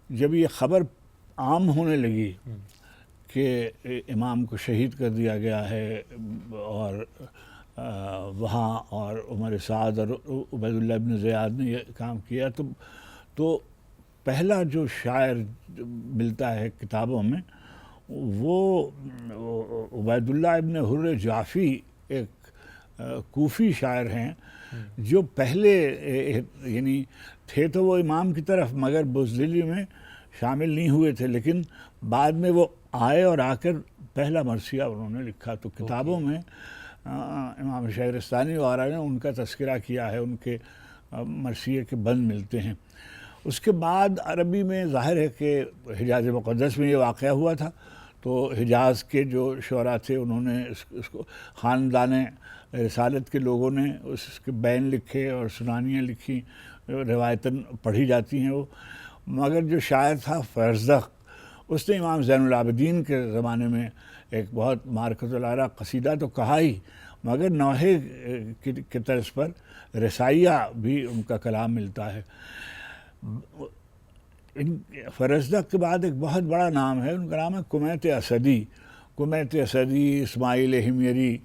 جب یہ خبر عام ہونے لگی کہ امام کو شہید کر دیا گیا ہے، اور وہاں اور عمر سعد اور عبید اللہ ابن زیاد نے یہ کام کیا، تو پہلا جو شاعر ملتا ہے کتابوں میں وہ عبید اللہ ابن حر جعفی، ایک کوفی شاعر ہیں جو پہلے یعنی تھے تو وہ امام کی طرف مگر بزدلی میں شامل نہیں ہوئے تھے، لیکن بعد میں وہ آئے اور آ کر پہلا مرثیہ انہوں نے لکھا. تو کتابوں میں امام شہرستانی وغیرہ نے ان کا تذکرہ کیا ہے، ان کے مرثیے کے بند ملتے ہیں. اس کے بعد عربی میں ظاہر ہے کہ حجاز مقدس میں یہ واقعہ ہوا تھا، تو حجاز کے جو شعراء تھے انہوں نے اس کو، خاندان رسالت کے لوگوں نے اس کے بین لکھے اور سنانیاں لکھی، روایتاً پڑھی جاتی ہیں وہ. مگر جو شاعر تھا فرزدق، اس نے امام زین العابدین کے زمانے میں ایک بہت معرکۃ العراء قصیدہ تو کہا ہی، مگر نوحے کی طرز پر رسائیہ بھی ان کا کلام ملتا ہے. فرزدق کے بعد ایک بہت بڑا نام ہے، ان کا نام ہے کمیت اسدی. کمیت اسدی، اسماعیل حمیری،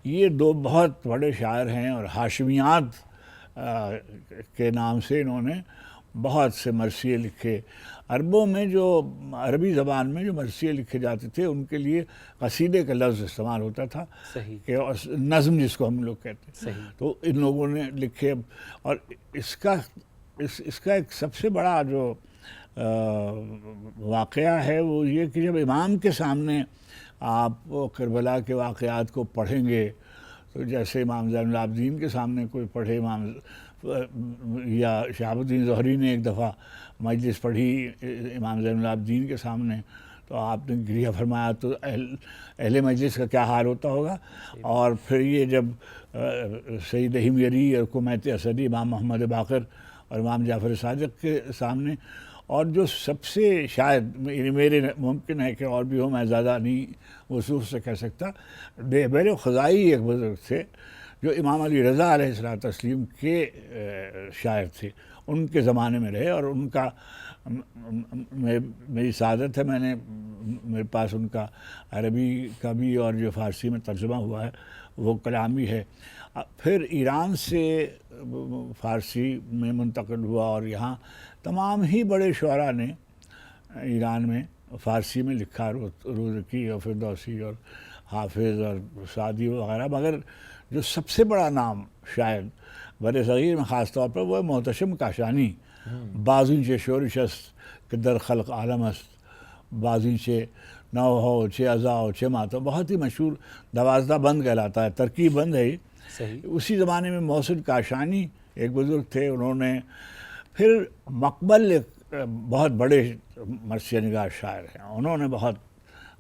یہ دو بہت بڑے شاعر ہیں، اور ہاشمیات کے نام سے انہوں نے بہت سے مرثیے لکھے. عربوں میں جو عربی زبان میں جو مرثیے لکھے جاتے تھے ان کے لیے قصیدے کا لفظ استعمال ہوتا تھا، صحیح، کہ نظم جس کو ہم لوگ کہتے ہیں. صحیح. تو ان لوگوں نے لکھے، اور اس کا ایک سب سے بڑا جو واقعہ ہے وہ یہ کہ جب امام کے سامنے آپ کربلا کے واقعات کو پڑھیں گے، تو جیسے امام زین العابدین کے سامنے کوئی پڑھے، امام یا شہاب الدین زہری نے ایک دفعہ مجلس پڑھی امام زین العابدین کے سامنے، تو آپ نے گریہ فرمایا، تو اہل مجلس کا کیا حال ہوتا ہوگا. اور پھر یہ جب سید حمیری اور کمیت اسدی، امام محمد باقر اور امام جعفر صادق کے سامنے، اور جو سب سے شاید میرے ممکن ہے کہ اور بھی ہو، میں زیادہ نہیں وصوف سے کہہ سکتا، بہبیر خزائی ایک بزرگ تھے جو امام علی رضا علیہ السلام کے شاعر تھے، ان کے زمانے میں رہے، اور ان کا میری سعادت ہے، میرے پاس ان کا عربی کا بھی اور جو فارسی میں ترجمہ ہوا ہے وہ کلام بھی ہے. پھر ایران سے فارسی میں منتقل ہوا، اور یہاں تمام ہی بڑے شعراء نے ایران میں فارسی میں لکھا، روزکی اور فردوسی اور حافظ اور سعدی وغیرہ. مگر جو سب سے بڑا نام شاید بر صغیر میں خاص طور پر وہ ہے محتشم کاشانی. بازین چے شورش است کہ در خلق عالم است، بازین چے نو ہو چے ازا ہو چے ماتم. بہت ہی مشہور 12 بند کہلاتا ہے، ترکیب بند ہے. صحیح. اسی زمانے میں محسن کاشانی ایک بزرگ تھے، انہوں نے پھر مقبل ایک بہت بڑے مرثیہ نگار شاعر ہیں، انہوں نے بہت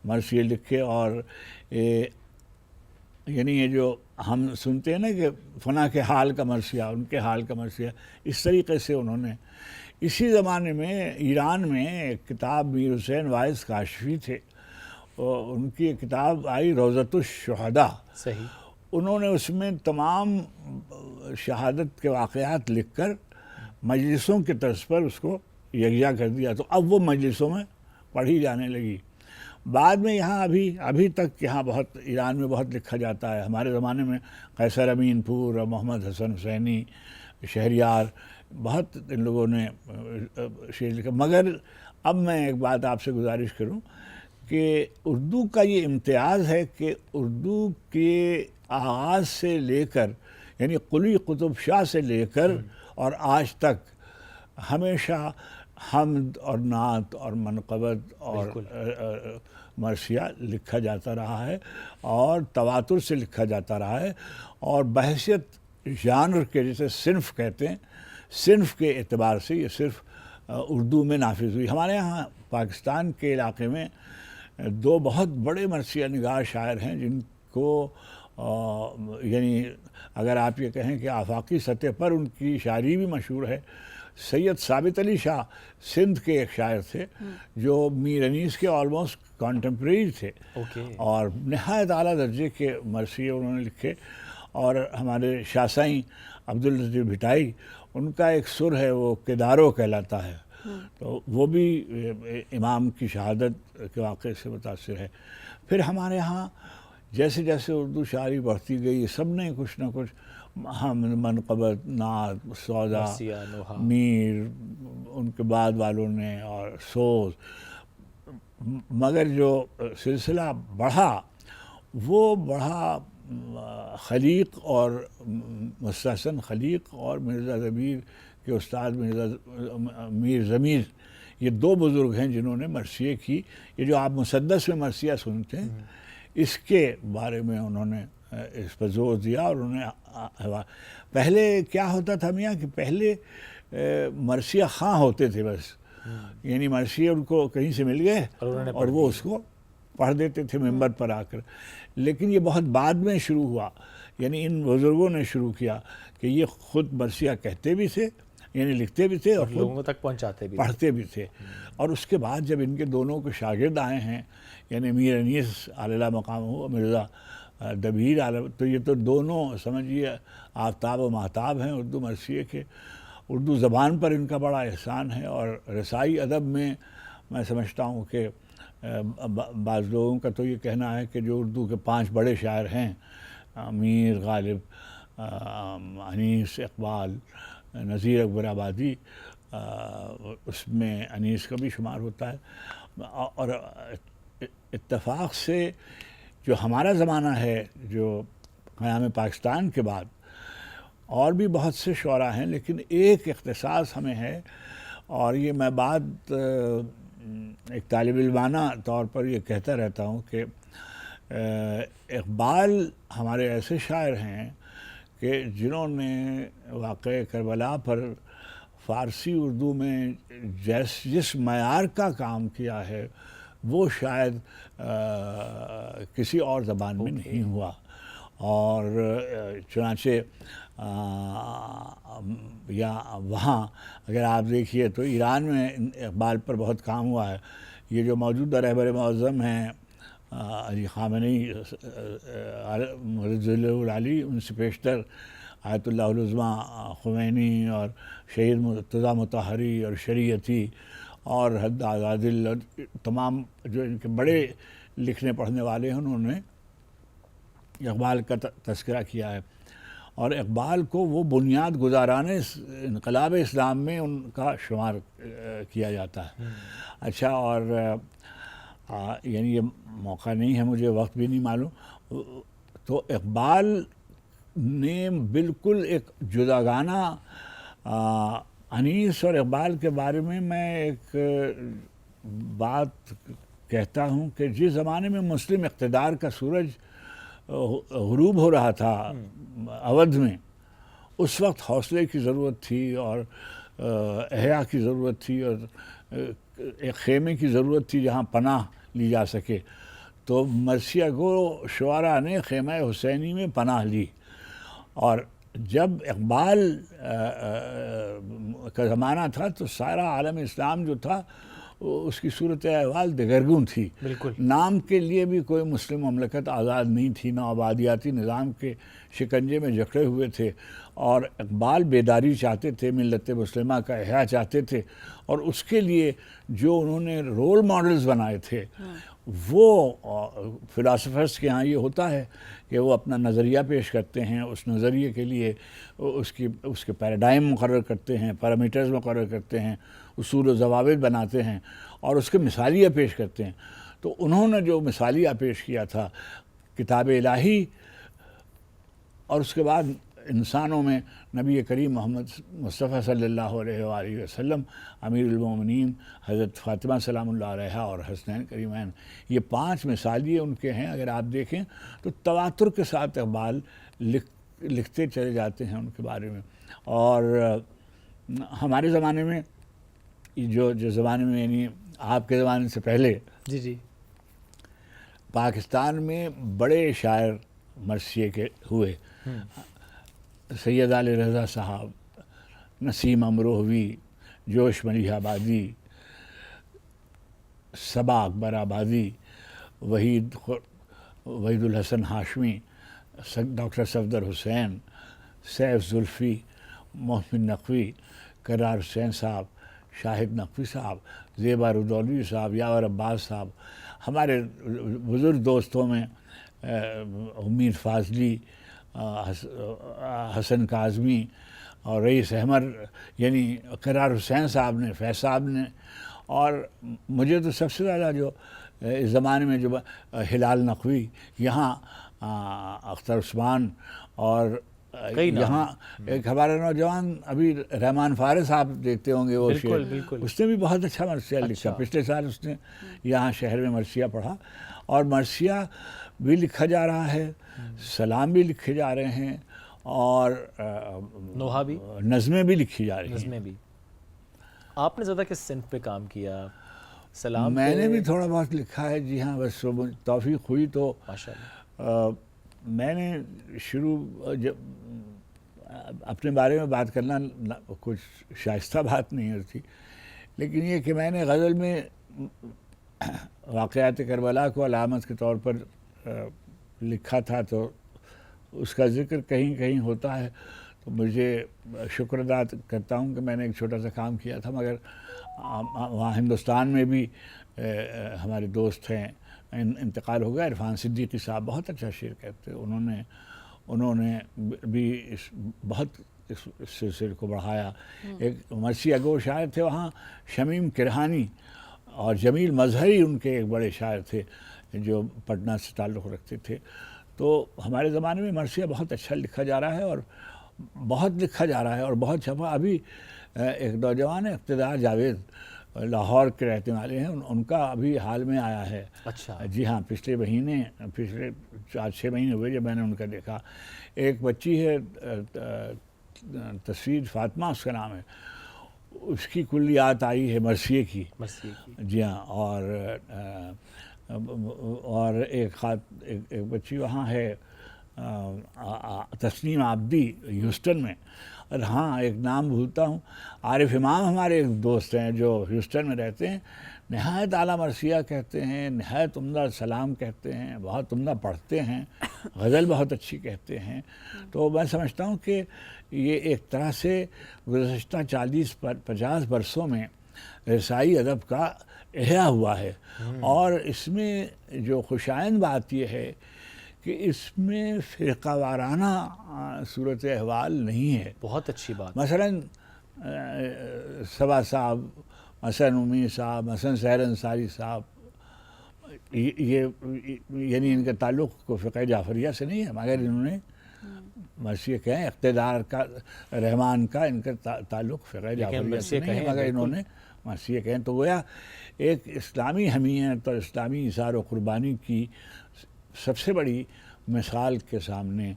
مرثیے لکھے. اور یعنی یہ جو ہم سنتے ہیں نا کہ فنا کے حال کا مرثیہ، ان کے حال کا مرثیہ، اس طریقے سے انہوں نے اسی زمانے میں ایران میں ایک کتاب میر حسین واعظ کاشفی تھے، ان کی ایک کتاب آئی روضۃ الشہداء. صحیح. انہوں نے اس میں تمام شہادت کے واقعات لکھ کر مجلسوں کے طرز پر اس کو یکجا کر دیا، تو اب وہ مجلسوں میں پڑھی جانے لگی. بعد میں یہاں ابھی تک یہاں بہت ایران میں بہت لکھا جاتا ہے. ہمارے زمانے میں قیصر امین پور اور محمد حسن حسینی، شہریار، بہت ان لوگوں نے شعر لکھا. مگر اب میں ایک بات آپ سے گزارش کروں کہ اردو کا یہ امتیاز ہے کہ اردو کے آغاز سے لے کر، یعنی قلی قطب شاہ سے لے کر اور آج تک ہمیشہ حمد اور نعت اور منقبت اور مرثیہ لکھا جاتا رہا ہے، اور تواتر سے لکھا جاتا رہا ہے. اور بحیثیت ژانر کے، جسے صنف کہتے ہیں، صنف کے اعتبار سے یہ صرف اردو میں نافذ ہوئی. ہمارے یہاں پاکستان کے علاقے میں 2 بہت بڑے مرثیہ نگار شاعر ہیں جن کو یعنی اگر آپ یہ کہیں کہ آفاقی سطح پر ان کی شاعری بھی مشہور ہے. سید ثابت علی شاہ سندھ کے ایک شاعر تھے جو میر انیس کے آلموسٹ کانٹمپریری تھے، اور نہایت اعلیٰ درجے کے مرثیے انہوں نے لکھے. اور ہمارے شاہ سائیں عبداللطیف بھٹائی، ان کا ایک سر ہے وہ کدارو کہلاتا ہے، تو وہ بھی امام کی شہادت کے واقعے سے متاثر ہے. پھر ہمارے ہاں جیسے جیسے اردو شاعری بڑھتی گئی، سب نے کچھ نہ کچھ منقبت، نعت، سودا، میر، ان کے بعد والوں نے، اور سوز. مگر جو سلسلہ بڑھا وہ بڑھا خلیق اور مستحسن خلیق اور مرزا ضمیر کے استاد میر ضمیر، یہ 2 بزرگ ہیں جنہوں نے مرثیے کی. یہ جو آپ مسدس میں مرثیہ سنتے ہیں، اس کے بارے میں انہوں نے اس پر زور دیا. اور انہوں نے پہلے کیا ہوتا تھا میاں کہ پہلے مرثیہ خواں ہوتے تھے بس، یعنی مرثیے ان کو کہیں سے مل گئے اور وہ اس کو پڑھ دیتے تھے منبر پر آ کر. لیکن یہ بہت بعد میں شروع ہوا, یعنی ان بزرگوں نے شروع کیا کہ یہ خود مرثیہ کہتے بھی تھے, یعنی لکھتے بھی تھے اور لوگوں تک پہنچاتے بھی, پڑھتے بھی تھے. اور اس کے بعد جب ان کے دونوں کو شاگرد آئے ہیں, یعنی میر انیس اعلیٰ مقام ہو, مرزا دبیر عالم, تو یہ تو دونوں سمجھیے آفتاب و ماہتاب ہیں اردو مرثیے کے. اردو زبان پر ان کا بڑا احسان ہے, اور رسائی ادب میں سمجھتا ہوں کہ بعض لوگوں کا تو یہ کہنا ہے کہ جو اردو کے 5 بڑے شاعر ہیں, میر غالب, انیس, اقبال, نذیر اکبر آبادی, اس میں انیس کا بھی شمار ہوتا ہے. اور اتفاق سے جو ہمارا زمانہ ہے, جو قیام پاکستان کے بعد, اور بھی بہت سے شعراء ہیں, لیکن ایک اختصاص ہمیں ہے, اور یہ میں بات ایک طالب علمانہ طور پر یہ کہتا رہتا ہوں کہ اقبال ہمارے ایسے شاعر ہیں کہ جنہوں نے واقعہ کربلا پر فارسی اردو میں جس معیار کا کام کیا ہے وہ شاید کسی اور زبان میں نہیں ہوا. اور چنانچہ یا وہاں اگر آپ دیکھیے تو ایران میں اقبال پر بہت کام ہوا ہے. یہ جو موجودہ رہبر معظم ہیں علی خامنئی رضی اللہ علی, ان سے بیشتر آیت اللہ العظمیٰ خمینی اور شہید مرتضیٰ مطہری اور شریعتی اور حداد عادل اور تمام جو ان کے بڑے لکھنے پڑھنے والے ہیں, انہوں نے اقبال کا تذکرہ کیا ہے. اور اقبال کو وہ بنیاد گزاران انقلاب اسلام میں ان کا شمار کیا جاتا ہے. اچھا, اور یعنی یہ موقع نہیں ہے, مجھے وقت بھی نہیں معلوم, تو اقبال نے بالکل ایک جداگانہ انیس اور اقبال کے بارے میں ایک بات کہتا ہوں کہ جس زمانے میں مسلم اقتدار کا سورج غروب ہو رہا تھا اودھ میں, اس وقت حوصلے کی ضرورت تھی اور احیاء کی ضرورت تھی اور ایک خیمے کی ضرورت تھی جہاں پناہ لی جا سکے. تو مرثیہ گو شعراء نے خیمہ حسینی میں پناہ لی. اور جب اقبال کا زمانہ تھا تو سارا عالم اسلام جو تھا اس کی صورت احوال دگرگون تھی. بالکل. نام کے لیے بھی کوئی مسلم مملکت آزاد نہیں تھی, نو آبادیاتی نظام کے شکنجے میں جکڑے ہوئے تھے, اور اقبال بیداری چاہتے تھے, ملت مسلمہ کا احیاء چاہتے تھے, اور اس کے لیے جو انہوں نے رول ماڈلز بنائے تھے وہ فلاسفرز کے ہاں یہ ہوتا ہے کہ وہ اپنا نظریہ پیش کرتے ہیں, اس نظریے کے لیے اس کے پیراڈائم مقرر کرتے ہیں, پیرامیٹرز مقرر کرتے ہیں, اصول و ضوابط بناتے ہیں, اور اس کے مثالیہ پیش کرتے ہیں. تو انہوں نے جو مثالیہ پیش کیا تھا کتاب الہی, اور اس کے بعد انسانوں میں نبی کریم محمد مصطفیٰ صلی اللہ علیہ وآلہ وسلم, امیر المومنین حضرت فاطمہ سلام اللہ علیہا اور حسنین کریمین, یہ 5 مثالیے ان کے ہیں. اگر آپ دیکھیں تو تواتر کے ساتھ اقبال لکھتے چلے جاتے ہیں ان کے بارے میں. اور ہمارے زمانے میں جو زمانے میں, یعنی آپ کے زمانے سے پہلے, جی پاکستان میں بڑے شاعر مرثیے کے ہوئے. سید علی رضا صاحب, نسیم امروہوی, جوش ملیح آبادی, صبا اکبر آبادی, وحید الحسن ہاشمی, ڈاکٹر صفدر حسین, سیف زلفی, محسن نقوی, کرار حسین صاحب, شاہد نقوی صاحب, زیبا رودولوی صاحب, یاور عباس صاحب. ہمارے بزرگ دوستوں میں امید فاضلی, حسن کاظمی اور رئیس احمد, یعنی کرار حسین صاحب نے, فیض صاحب نے. اور مجھے تو سب سے زیادہ جو اس زمانے میں جو ہلال نقوی, یہاں اختر عثمان, اور یہاں ایک ہمارے نوجوان ابھی رحمان فارغ صاحب دیکھتے ہوں گے, وہ شعر اس نے بھی بہت اچھا مرثیہ لکھا. پچھلے سال اس نے یہاں شہر میں مرثیہ پڑھا, اور مرثیہ بھی لکھا جا رہا ہے, سلام بھی لکھے جا رہے ہیں, اور نوحہ بھی, نظمیں بھی لکھی جا رہی ہیں. نظمیں بھی. آپ نے زیادہ کس صنف پہ کام کیا؟ سلام میں نے بھی تھوڑا بہت لکھا ہے، جی ہاں، بس توفیق ہوئی تو ماشاء اللہ میں نے شروع جب اپنے بارے میں بات کرنا کچھ شائستہ بات نہیں ہوتی، لیکن یہ کہ میں نے غزل میں واقعات کربلا کو علامت کے طور پر لکھا تھا، تو اس کا ذکر کہیں کہیں ہوتا ہے، تو مجھے شکر ادا کرتا ہوں کہ میں نے ایک چھوٹا سا کام کیا تھا، مگر وہاں ہندوستان میں بھی ہمارے دوست ہیں، انتقال ہو گیا، عرفان صدیقی صاحب بہت اچھا شعر کہتے، انہوں نے بھی بہت اس سلسلے کو بڑھایا۔ ایک مرثیہ گو شاعر تھے وہاں، شمیم کرہانی، اور جمیل مظہری ان کے ایک بڑے شاعر تھے جو پٹنہ سے تعلق رکھتے تھے۔ تو ہمارے زمانے میں مرثیہ بہت اچھا لکھا جا رہا ہے، اور بہت لکھا جا رہا ہے اور بہت چھپا۔ ابھی ایک نوجوان اقتدار جاوید، لاہور کے رہنے والے ہیں، ان کا ابھی حال میں آیا ہے۔ اچھا جی ہاں، پچھلے 4-6 مہینے ہوئے جب میں نے ان کا دیکھا۔ ایک بچی ہے تصویر فاطمہ اس کا نام ہے، اس کی کلیات آئی ہے مرثیے کی، جی ہاں، اور ایک بچی وہاں ہے تسنیم عابدی ہیوسٹن میں، اور ہاں ایک نام بھولتا ہوں، عارف امام ہمارے ایک دوست ہیں جو ہیوسٹن میں رہتے ہیں، نہایت اعلیٰ مرثیہ کہتے ہیں، نہایت عمدہ سلام کہتے ہیں، بہت عمدہ پڑھتے ہیں، غزل بہت اچھی کہتے ہیں۔ تو میں سمجھتا ہوں کہ یہ ایک طرح سے گزشتہ 40-50 برسوں میں رسائی ادب کا احیا ہوا ہے، اور اس میں جو خوشائند بات یہ ہے کہ اس میں فرقہ وارانہ صورت احوال نہیں ہے۔ بہت اچھی بات۔ مثلاً صبا صاحب، مثلاً امی صاحب، مثلاً سحر انصاری صاحب، یہ یعنی ان کا تعلق کو فقہ جعفریہ سے نہیں ہے، مگر انہوں نے مرثیہ کہیں اقتدار کا، رحمان کا ان کا تعلق فقہ جعفریہ سے نہیں ہے، مگر انہوں نے مرثیہ کہیں، تو گویا ایک اسلامی حمیت اور اسلامی اظہار و قربانی کی سب سے بڑی مثال کے سامنے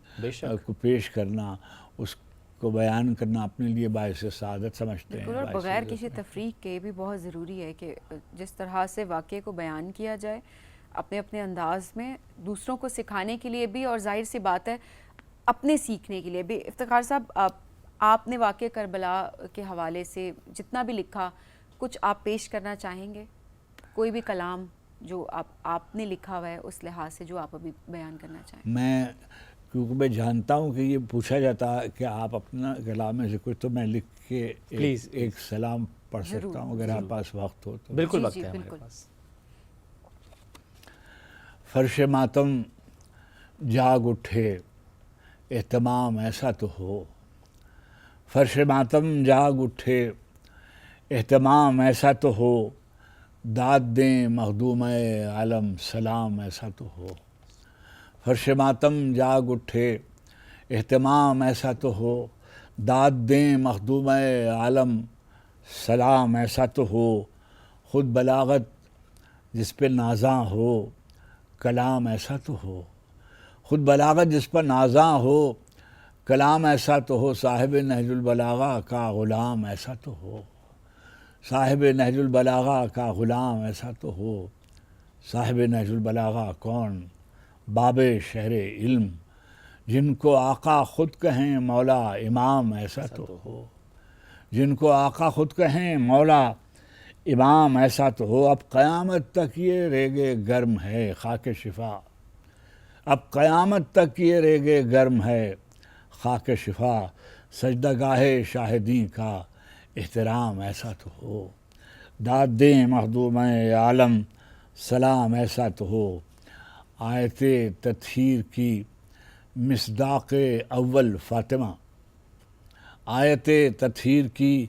کو پیش کرنا، اس کو بیان کرنا اپنے لیے باعث سعادت سمجھتے ہیں۔ اور بغیر کسی تفریق کے بھی بہت ضروری ہے کہ جس طرح سے واقعے کو بیان کیا جائے اپنے اپنے انداز میں، دوسروں کو سکھانے کے لیے بھی، اور ظاہر سی بات ہے اپنے سیکھنے کے لیے بھی۔ افتخار صاحب، آپ نے واقعہ کربلا کے حوالے سے جتنا بھی لکھا، کچھ آپ پیش کرنا چاہیں گے؟ کوئی بھی کلام جو آپ نے لکھا ہوا ہے اس لحاظ سے جو آپ ابھی بیان کرنا چاہیں؟ میں کیونکہ میں جانتا ہوں کہ یہ پوچھا جاتا ہے کہ آپ اپنا کلام میں سے کچھ، تو میں لکھ کے ایک سلام پڑھ سکتا ہوں اگر آپ پاس وقت ہو تو۔ بالکل وقت ہے ہمارے پاس۔ فرش ماتم جاگ اٹھے اہتمام ایسا تو ہو، فرش ماتم جاگ اٹھے اہتمام ایسا تو ہو، داد دیں مخدوم عالم سلام ایسا تو ہو، فرش ماتم جاگ اٹھے اہتمام ایسا تو ہو، داد دیں مخدوم عالم سلام ایسا تو ہو، خود بلاغت جس پہ نازاں ہو کلام ایسا تو ہو، خود بلاغت جس پر نازاں ہو کلام ایسا تو ہو، صاحب نہج البلاغہ کا غلام ایسا تو ہو، صاحب نہج البلاغہ کا غلام ایسا تو ہو، صاحب نہج البلاغہ کون؟ باب شہر علم، جن کو آقا خود کہیں مولا امام ایسا تو ہو، جن کو آقا خود کہیں مولا امام ایسا تو ہو، اب قیامت تک یہ ریگے گرم ہے خاک شفا، اب قیامت تک یہ ریگے گرم ہے خاک شفا، سجدہ گاہ شاہدین کا احترام ایسا تو ہو، داد دیں مخدوم عالم سلام ایسا تو ہو، آیت تطہیر کی مصداق اول فاطمہ، آیت تطہیر کی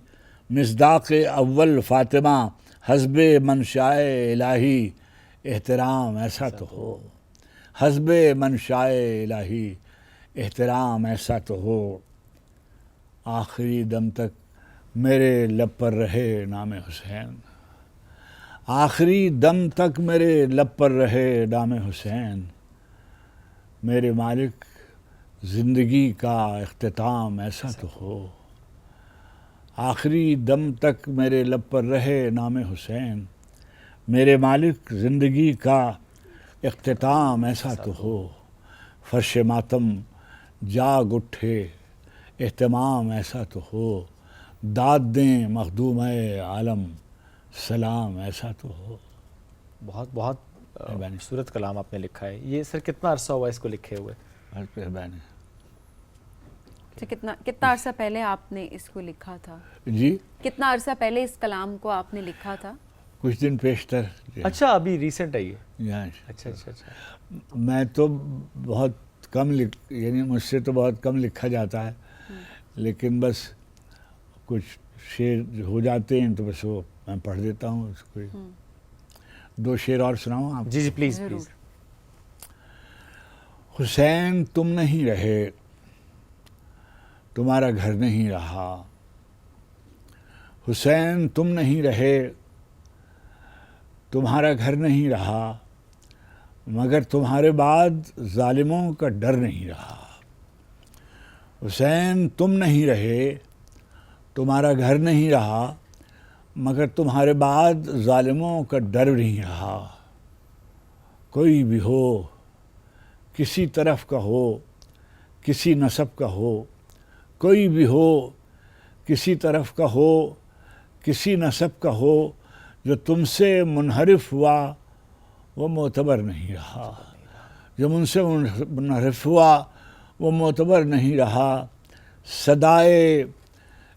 مصداق اول فاطمہ، حسب منشائے الہی احترام ایسا تو ہو، حسب منشائے الہی احترام ایسا تو ہو، آخری دم تک میرے لب پر رہے نام حسین، آخری دم تک میرے لب پر رہے نام حسین، میرے مالک زندگی کا اختتام ایسا تو ہو، آخری دم تک میرے لب پر رہے نام حسین، میرے مالک زندگی کا اختتام ایسا تو ہو، فرش ماتم جاگ اٹھے اہتمام ایسا تو ہو، داد دیں مخدوم عالم سلام ایسا تو ہو۔ بہت بہت خوبصورت کلام آپ نے لکھا ہے. یہ سر کتنا عرصہ ہوا اس کو لکھے ہوئے؟ مہربانی. کتنا عرصہ پہلے آپ نے اس کو لکھا تھا؟ جی کتنا عرصہ پہلے اس کلام کو آپ نے لکھا تھا؟ کچھ دن پیشتر. اچھا ابھی ریسنٹ ہے یہ؟ اچھا اچھا اچھا. میں تو بہت کم یعنی مجھ سے تو بہت کم لکھا جاتا ہے، لیکن بس کچھ شعر ہو جاتے ہیں تو بس وہ میں پڑھ دیتا ہوں. اس کو 2 شعر اور سناؤں آپ؟ جی جی پلیز پلیز. حسین تم نہیں رہے، تمہارا گھر نہیں رہا. حسین تم نہیں رہے، تمہارا گھر نہیں رہا، مگر تمہارے بعد ظالموں کا ڈر نہیں رہا. حسین تم نہیں رہے، تمہارا گھر نہیں رہا، مگر تمہارے بعد ظالموں کا ڈر نہیں رہا. کوئی بھی ہو، کسی طرف کا ہو، کسی نسب کا ہو، کوئی بھی ہو، کسی طرف کا ہو، کسی نسب کا ہو، جو تم سے منحرف ہوا وہ معتبر نہیں رہا. جو من سے منحرف ہوا وہ معتبر نہیں رہا. صدائے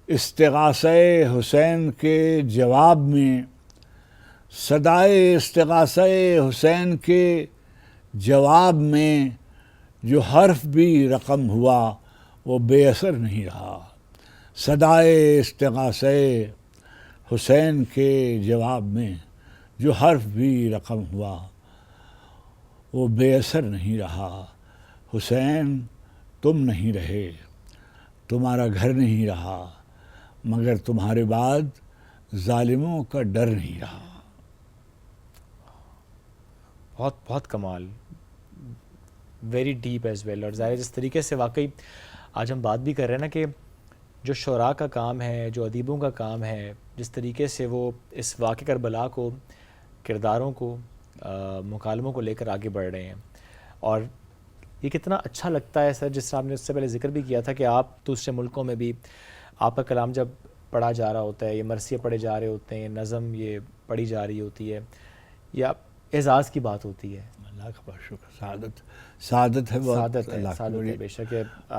استغاثہ حسین کے جواب میں، صدائے استغاثہ حسین کے جواب میں جو حرف بھی رقم ہوا وہ بے اثر نہیں رہا. صدائے استغاثہ حسین کے جواب میں جو حرف بھی رقم ہوا وہ بے اثر نہیں رہا. حسین تم نہیں رہے، تمہارا گھر نہیں رہا، مگر تمہارے بعد ظالموں کا ڈر نہیں رہا. بہت بہت کمال، ویری ڈیپ ایز ویل. اور ظاہر جس طریقے سے واقعی آج ہم بات بھی کر رہے ہیں نا کہ جو شعراء کا کام ہے، جو ادیبوں کا کام ہے، جس طریقے سے وہ اس واقعہ کربلا کو، کرداروں کو، مکالموں کو لے کر آگے بڑھ رہے ہیں. اور یہ کتنا اچھا لگتا ہے سر، جس طرح آپ نے اس سے پہلے ذکر بھی کیا تھا کہ آپ دوسرے ملکوں میں بھی آپ کا کلام جب پڑھا جا رہا ہوتا ہے، یہ مرثیے پڑھے جا رہے ہوتے ہیں، نظم یہ پڑھی جا رہی ہوتی ہے، یا اعزاز کی بات ہوتی ہے. اللہ کا بہت شکر. سعادت ہے، سعادت ہے بے شک.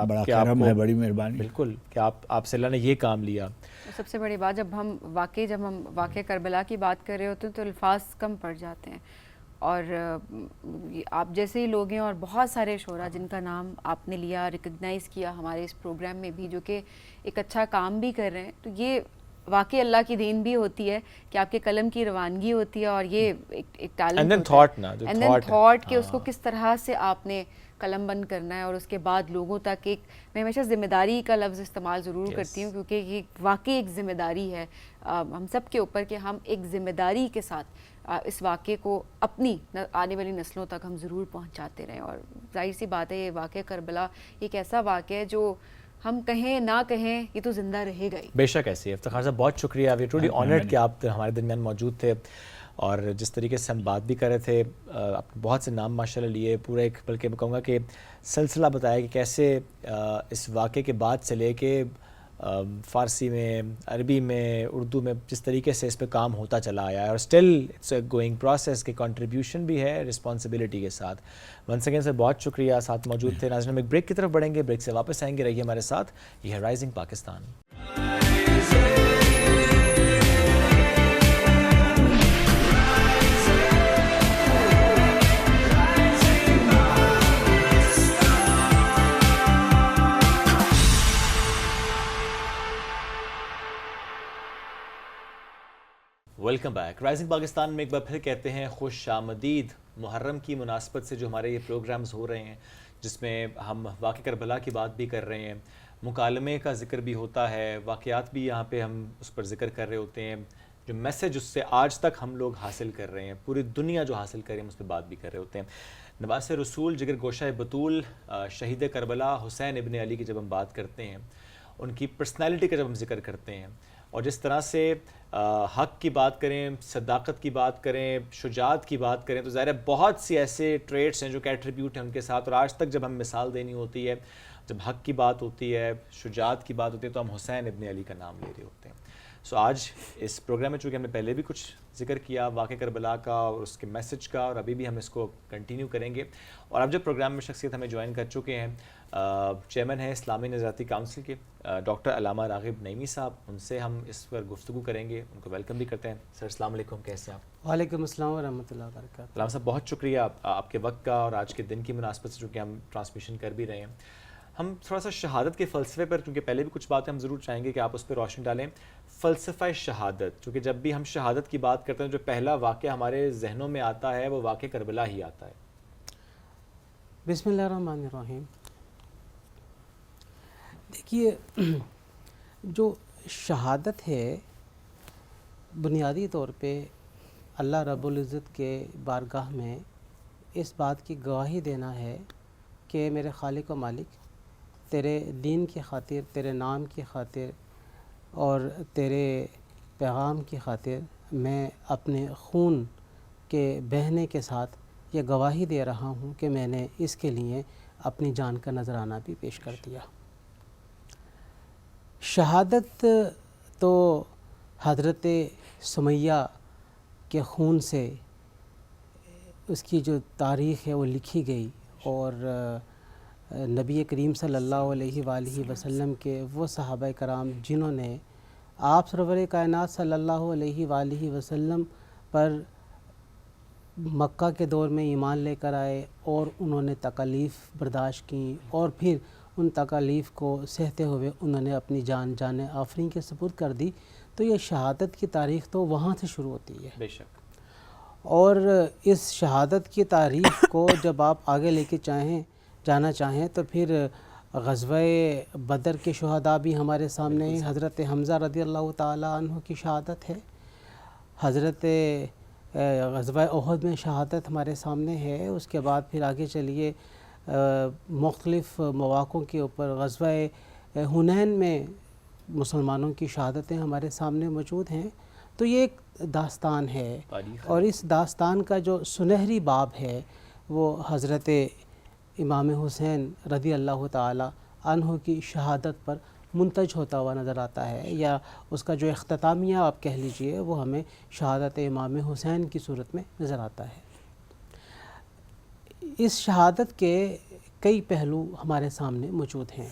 بڑا کرم ہے، بڑی مہربانی. بالکل کہ آپ سے اللہ نے یہ کام لیا. سب سے بڑی بات جب ہم واقع کربلا کی بات کر رہے ہوتے ہیں تو الفاظ کم پڑ جاتے ہیں. اور آپ جیسے ہی لوگ ہیں اور بہت سارے شعراء جن کا نام آپ نے لیا، ریکگنائز کیا ہمارے اس پروگرام میں بھی، جو کہ ایک اچھا کام بھی کر رہے ہیں، تو یہ واقعی اللہ کی دین بھی ہوتی ہے کہ آپ کے قلم کی روانگی ہوتی ہے. اور یہ ایک ٹیلنٹ اینڈ دین تھاٹ کہ اس کو کس طرح سے آپ نے قلم بند کرنا ہے، اور اس کے بعد لوگوں تک ایک، میں ہمیشہ ذمہ داری کا لفظ استعمال ضرور کرتی ہوں کیونکہ یہ واقعی ایک ذمہ داری ہے ہم سب کے اوپر کہ ہم ایک ذمہ داری کے ساتھ اس واقعے کو اپنی آنے والی نسلوں تک ہم ضرور پہنچاتے رہیں. اور ظاہر سی بات ہے یہ واقعہ کربلا ایک ایسا واقعہ ہے جو ہم کہیں نہ کہیں یہ تو زندہ رہے گا ہی. بے شک ایسی ہے. افتخار صاحب بہت شکریہ، وی ٹرولی آنرڈ کہ آپ ہمارے درمیان موجود تھے. اور جس طریقے سے ہم بات بھی کر رہے تھے، آپ نے بہت سے نام ماشاءاللہ لیے، پورا ایک بلکہ میں کہوں گا کہ سلسلہ بتایا کہ کیسے اس واقعے کے بعد سے لے کے فارسی میں، عربی میں، اردو میں جس طریقے سے اس پہ کام ہوتا چلا آیا ہے، اور still it's a going process کی کنٹریبیوشن بھی ہے رسپانسبلٹی کے ساتھ. ونس اگین سر بہت شکریہ، ساتھ موجود تھے. ناظرین ہم ایک بریک کی طرف بڑھیں گے، بریک سے واپس آئیں گے، رہیے ہمارے ساتھ. یہ ہے rising Pakistan. Welcome back. Rising Pakistan میں ایک بار پھر کہتے ہیں خوش آمدید. محرم کی مناسبت سے جو ہمارے یہ پروگرامز ہو رہے ہیں، جس میں ہم واقعہ کربلا کی بات بھی کر رہے ہیں، مکالمے کا ذکر بھی ہوتا ہے، واقعات بھی یہاں پہ ہم اس پر ذکر کر رہے ہوتے ہیں، جو میسج اس سے آج تک ہم لوگ حاصل کر رہے ہیں، پوری دنیا جو حاصل کر رہے ہیں اس پہ بات بھی کر رہے ہوتے ہیں. نواس رسول، جگر گوشہ بطول، شہید کربلا حسین ابن علی کی جب ہم بات کرتے ہیں، ان کی پرسنالٹی کا جب ہم ذکر کرتے ہیں، اور جس طرح سے حق کی بات کریں، صداقت کی بات کریں، شجاعت کی بات کریں، تو ظاہر ہے بہت سی ایسے ٹریٹس ہیں جو کہ ایٹریبیوٹ ہیں ان کے ساتھ، اور آج تک جب ہم مثال دینی ہوتی ہے، جب حق کی بات ہوتی ہے، شجاعت کی بات ہوتی ہے، تو ہم حسین ابن علی کا نام لے رہے ہوتے ہیں. سو آج اس پروگرام میں چونکہ ہم نے پہلے بھی کچھ ذکر کیا واقعہ کربلا کا اور اس کے میسج کا، اور ابھی بھی ہم اس کو کنٹینیو کریں گے. اور اب جب پروگرام میں شخصیت ہمیں جوائن کر چکے ہیں، چیئرمین ہیں اسلامی نظریاتی کونسل کے ڈاکٹر علامہ راغب نعیمی صاحب، ان سے ہم اس پر گفتگو کریں گے. ان کو ویلکم بھی کرتے ہیں. سر السلام علیکم، کیسے ہیں آپ؟ وعلیکم السلام ورحمۃ اللہ وبرکاتہ. علامہ صاحب بہت شکریہ آپ کے وقت کا اور آج کے دن کی مناسبت سے، چونکہ ہم ٹرانسمیشن کر بھی رہے ہیں. ہم تھوڑا سا شہادت کے فلسفے پر، چونکہ پہلے بھی کچھ باتیں ہم ضرور چاہیں گے کہ آپ اس پہ روشنی ڈالیں. فلسفہ شہادت، چونکہ جب بھی ہم شہادت کی بات کرتے ہیں جو پہلا واقعہ ہمارے ذہنوں میں آتا ہے وہ واقعہ کربلا ہی آتا ہے. بسم اللہ الرحمن الرحیم. دیکھیے، جو شہادت ہے بنیادی طور پہ اللہ رب العزت کے بارگاہ میں اس بات کی گواہی دینا ہے کہ میرے خالق و مالک، تیرے دین کی خاطر، تیرے نام کی خاطر اور تیرے پیغام کی خاطر میں اپنے خون کے بہنے کے ساتھ یہ گواہی دے رہا ہوں کہ میں نے اس کے لیے اپنی جان کا نذرانہ بھی پیش کر دیا. شہادت تو حضرت سمیہ کے خون سے اس کی جو تاریخ ہے وہ لکھی گئی، اور نبی کریم صلی اللہ علیہ وآلہ وسلم کے وہ صحابہ کرام جنہوں نے آپ سرور کائنات صلی اللہ علیہ وآلہ وسلم پر مکہ کے دور میں ایمان لے کر آئے اور انہوں نے تکالیف برداشت کی، اور پھر ان تکالیف کو سہتے ہوئے انہوں نے اپنی جان آفرین کے سپرد کر دی. تو یہ شہادت کی تاریخ تو وہاں سے شروع ہوتی ہے. بے شک. اور اس شہادت کی تاریخ کو جب آپ آگے لے کے جانا چاہیں تو پھر غزوہ بدر کے شہداء بھی ہمارے سامنے ہیں. حضرت حمزہ رضی اللہ تعالیٰ عنہ کی شہادت ہے. حضرت غزوہ احد میں شہادت ہمارے سامنے ہے. اس کے بعد پھر آگے چلیے مختلف مواقعوں کے اوپر غزوہ حنین میں مسلمانوں کی شہادتیں ہمارے سامنے موجود ہیں. تو یہ ایک داستان ہے، اور اس داستان کا جو سنہری باب ہے وہ حضرت امام حسین رضی اللہ تعالی عنہ کی شہادت پر منتج ہوتا ہوا نظر آتا ہے، یا اس کا جو اختتامیہ آپ کہہ لیجئے وہ ہمیں شہادت امام حسین کی صورت میں نظر آتا ہے. اس شہادت کے کئی پہلو ہمارے سامنے موجود ہیں.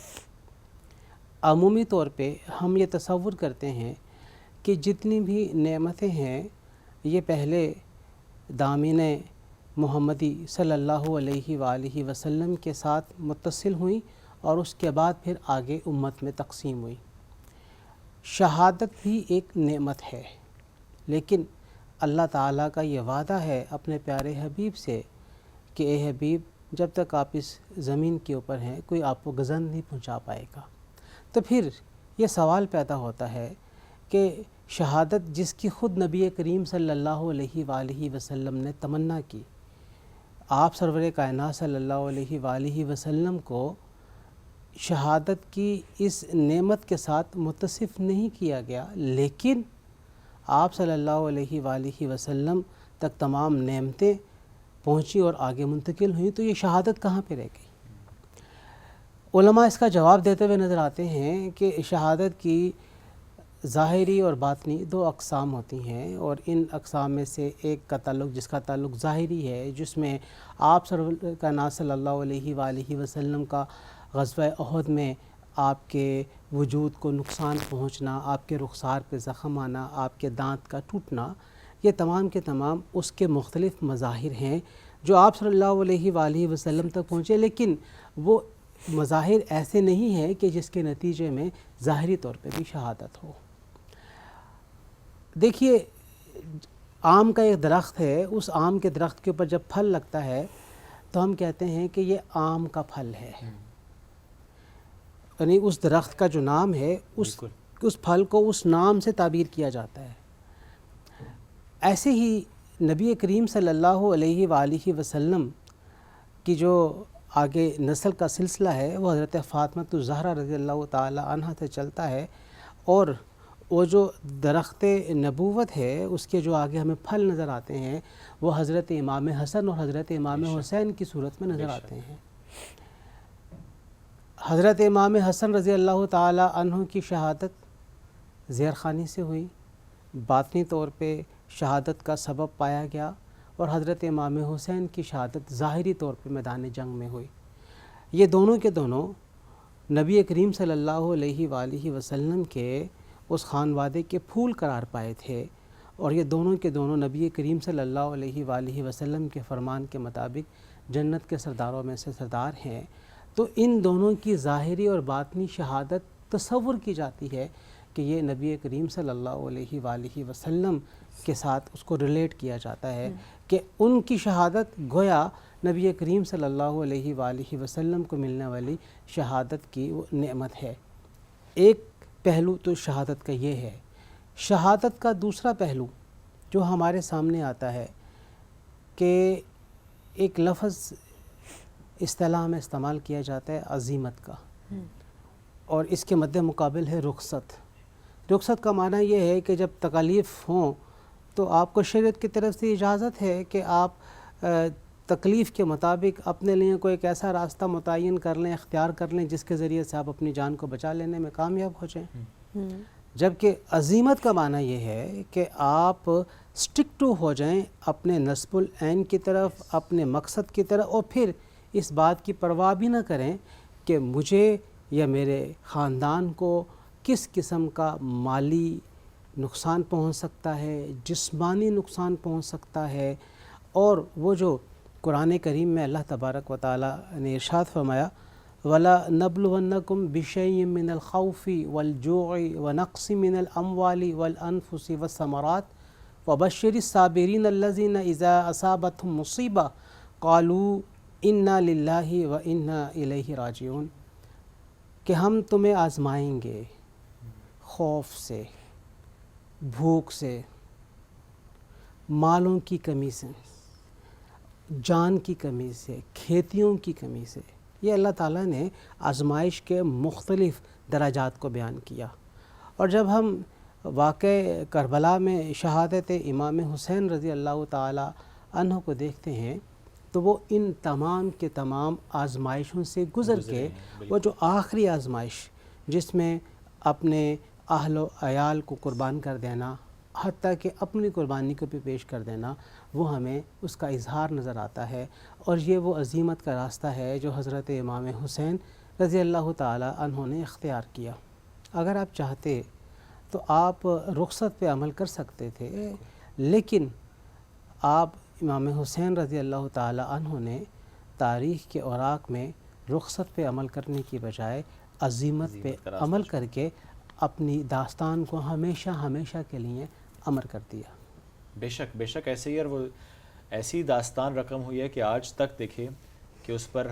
عمومی طور پہ ہم یہ تصور کرتے ہیں کہ جتنی بھی نعمتیں ہیں یہ پہلے دامن محمدی صلی اللہ علیہ وآلہ وسلم کے ساتھ متصل ہوئیں اور اس کے بعد پھر آگے امت میں تقسیم ہوئی. شہادت بھی ایک نعمت ہے، لیکن اللہ تعالیٰ کا یہ وعدہ ہے اپنے پیارے حبیب سے کہ اے حبیب، جب تک آپ اس زمین کے اوپر ہیں کوئی آپ کو گزند نہیں پہنچا پائے گا. تو پھر یہ سوال پیدا ہوتا ہے کہ شہادت جس کی خود نبی کریم صلی اللہ علیہ وآلہ وسلم نے تمنا کی، آپ سرور کائنات صلی اللہ علیہ وآلہ وسلم کو شہادت کی اس نعمت کے ساتھ متصف نہیں کیا گیا، لیکن آپ صلی اللہ علیہ وآلہ وسلم تک تمام نعمتیں پہنچی اور آگے منتقل ہوئیں. تو یہ شہادت کہاں پہ رہ گئی؟ علماء اس کا جواب دیتے ہوئے نظر آتے ہیں کہ شہادت کی ظاہری اور باطنی دو اقسام ہوتی ہیں، اور ان اقسام میں سے ایک کا تعلق جس کا تعلق ظاہری ہے، جس میں آپ سرور کائنات صلی اللہ علیہ وآلہ وسلم کا غزوہ احد میں آپ کے وجود کو نقصان پہنچنا، آپ کے رخسار پہ زخم آنا، آپ کے دانت کا ٹوٹنا، یہ تمام کے تمام اس کے مختلف مظاہر ہیں جو آپ صلی اللہ علیہ وآلہ وسلم تک پہنچے، لیکن وہ مظاہر ایسے نہیں ہیں کہ جس کے نتیجے میں ظاہری طور پہ بھی شہادت ہو. دیکھیے، آم کا ایک درخت ہے، اس آم کے درخت کے اوپر جب پھل لگتا ہے تو ہم کہتے ہیں کہ یہ آم کا پھل ہے، یعنی اس درخت کا جو نام ہے اس پھل کو اس نام سے تعبیر کیا جاتا ہے. ایسے ہی نبی کریم صلی اللہ علیہ وآلہ وسلم کی جو آگے نسل کا سلسلہ ہے وہ حضرت فاطمہ الزہرا رضی اللہ تعالی عنہ سے چلتا ہے، اور وہ جو درخت نبوت ہے اس کے جو آگے ہمیں پھل نظر آتے ہیں وہ حضرت امام حسن اور حضرت امام حسین کی صورت میں نظر آتے ہیں۔ حضرت امام حسن رضی اللہ تعالی عنہ کی شہادت زہر خوانی سے ہوئی، باطنی طور پہ شہادت کا سبب پایا گیا، اور حضرت امام حسین کی شہادت ظاہری طور پہ میدان جنگ میں ہوئی۔ یہ دونوں کے دونوں نبی کریم صلی اللہ علیہ وآلہ وسلم کے اس خانوادے کے پھول قرار پائے تھے، اور یہ دونوں کے دونوں نبی کریم صلی اللہ علیہ وآلہ وسلم کے فرمان کے مطابق جنت کے سرداروں میں سے سردار ہیں۔ تو ان دونوں کی ظاہری اور باطنی شہادت تصور کی جاتی ہے کہ یہ نبی کریم صلی اللہ علیہ وآلہ وسلم کے ساتھ اس کو ریلیٹ کیا جاتا ہے کہ ان کی شہادت گویا نبی کریم صلی اللہ علیہ وآلہ وسلم کو ملنے والی شہادت کی وہ نعمت ہے۔ ایک پہلو تو شہادت کا یہ ہے۔ شہادت کا دوسرا پہلو جو ہمارے سامنے آتا ہے کہ ایک لفظ اصطلاح میں استعمال کیا جاتا ہے عزیمت کا، اور اس کے مد مقابل ہے رخصت۔ رخصت کا معنی یہ ہے کہ جب تکالیف ہوں تو آپ کو شریعت کی طرف سے اجازت ہے کہ آپ تکلیف کے مطابق اپنے لیے کوئی ایک ایسا راستہ متعین کر لیں، اختیار کر لیں جس کے ذریعے سے آپ اپنی جان کو بچا لینے میں کامیاب ہو جائیں۔ جبکہ عزیمت کا معنی یہ ہے کہ آپ سٹک ٹو ہو جائیں اپنے نصب العین کی طرف، اپنے مقصد کی طرف، اور پھر اس بات کی پرواہ بھی نہ کریں کہ مجھے یا میرے خاندان کو کس قسم کا مالی نقصان پہنچ سکتا ہے، جسمانی نقصان پہنچ سکتا ہے۔ اور وہ جو قرآن کریم میں اللہ تبارک و تعالیٰ نے ارشاد فرمایا وَلَنَبْلُوَنَّكُمْ بِشَيْءٍ مِّنَ الْخَوْفِ وَالْجُوعِ وَنَقْصٍ مِّنَ الْأَمْوَالِ وَالْأَنفُسِ وَالثَّمَرَاتِ وَبَشِّرِ الصَّابِرِينَ الَّذِينَ إِذَا أَصَابَتْهُمْ مُصِيبَةٌ قَالُوا إِنَّا لِلَّهِ وَإِنَّا إِلَيْهِ رَاجِعُونَ، کہ ہم تمہیں آزمائیں گے خوف سے، بھوک سے، مالوں کی کمی سے، جان کی کمی سے، کھیتیوں کی کمی سے۔ یہ اللہ تعالیٰ نے آزمائش کے مختلف درجات کو بیان کیا۔ اور جب ہم واقع کربلا میں شہادت امام حسین رضی اللہ تعالیٰ عنہ کو دیکھتے ہیں تو وہ ان تمام کے تمام آزمائشوں سے گزر کے وہ جو آخری آزمائش جس میں اپنے اہل و عیال کو قربان کر دینا، حتیٰ کہ اپنی قربانی کو بھی پیش کر دینا، وہ ہمیں اس کا اظہار نظر آتا ہے۔ اور یہ وہ عزیمت کا راستہ ہے جو حضرت امام حسین رضی اللہ تعالی عنہ نے اختیار کیا۔ اگر آپ چاہتے تو آپ رخصت پہ عمل کر سکتے تھے، لیکن آپ امام حسین رضی اللہ تعالی عنہ نے تاریخ کے اوراق میں رخصت پہ عمل کرنے کی بجائے عزیمت پہ عمل کر کے اپنی داستان کو ہمیشہ ہمیشہ کے لیے امر کر دیا۔ بے شک بے شک ایسے ہی، اور وہ ایسی داستان رقم ہوئی ہے کہ آج تک دیکھیں کہ اس پر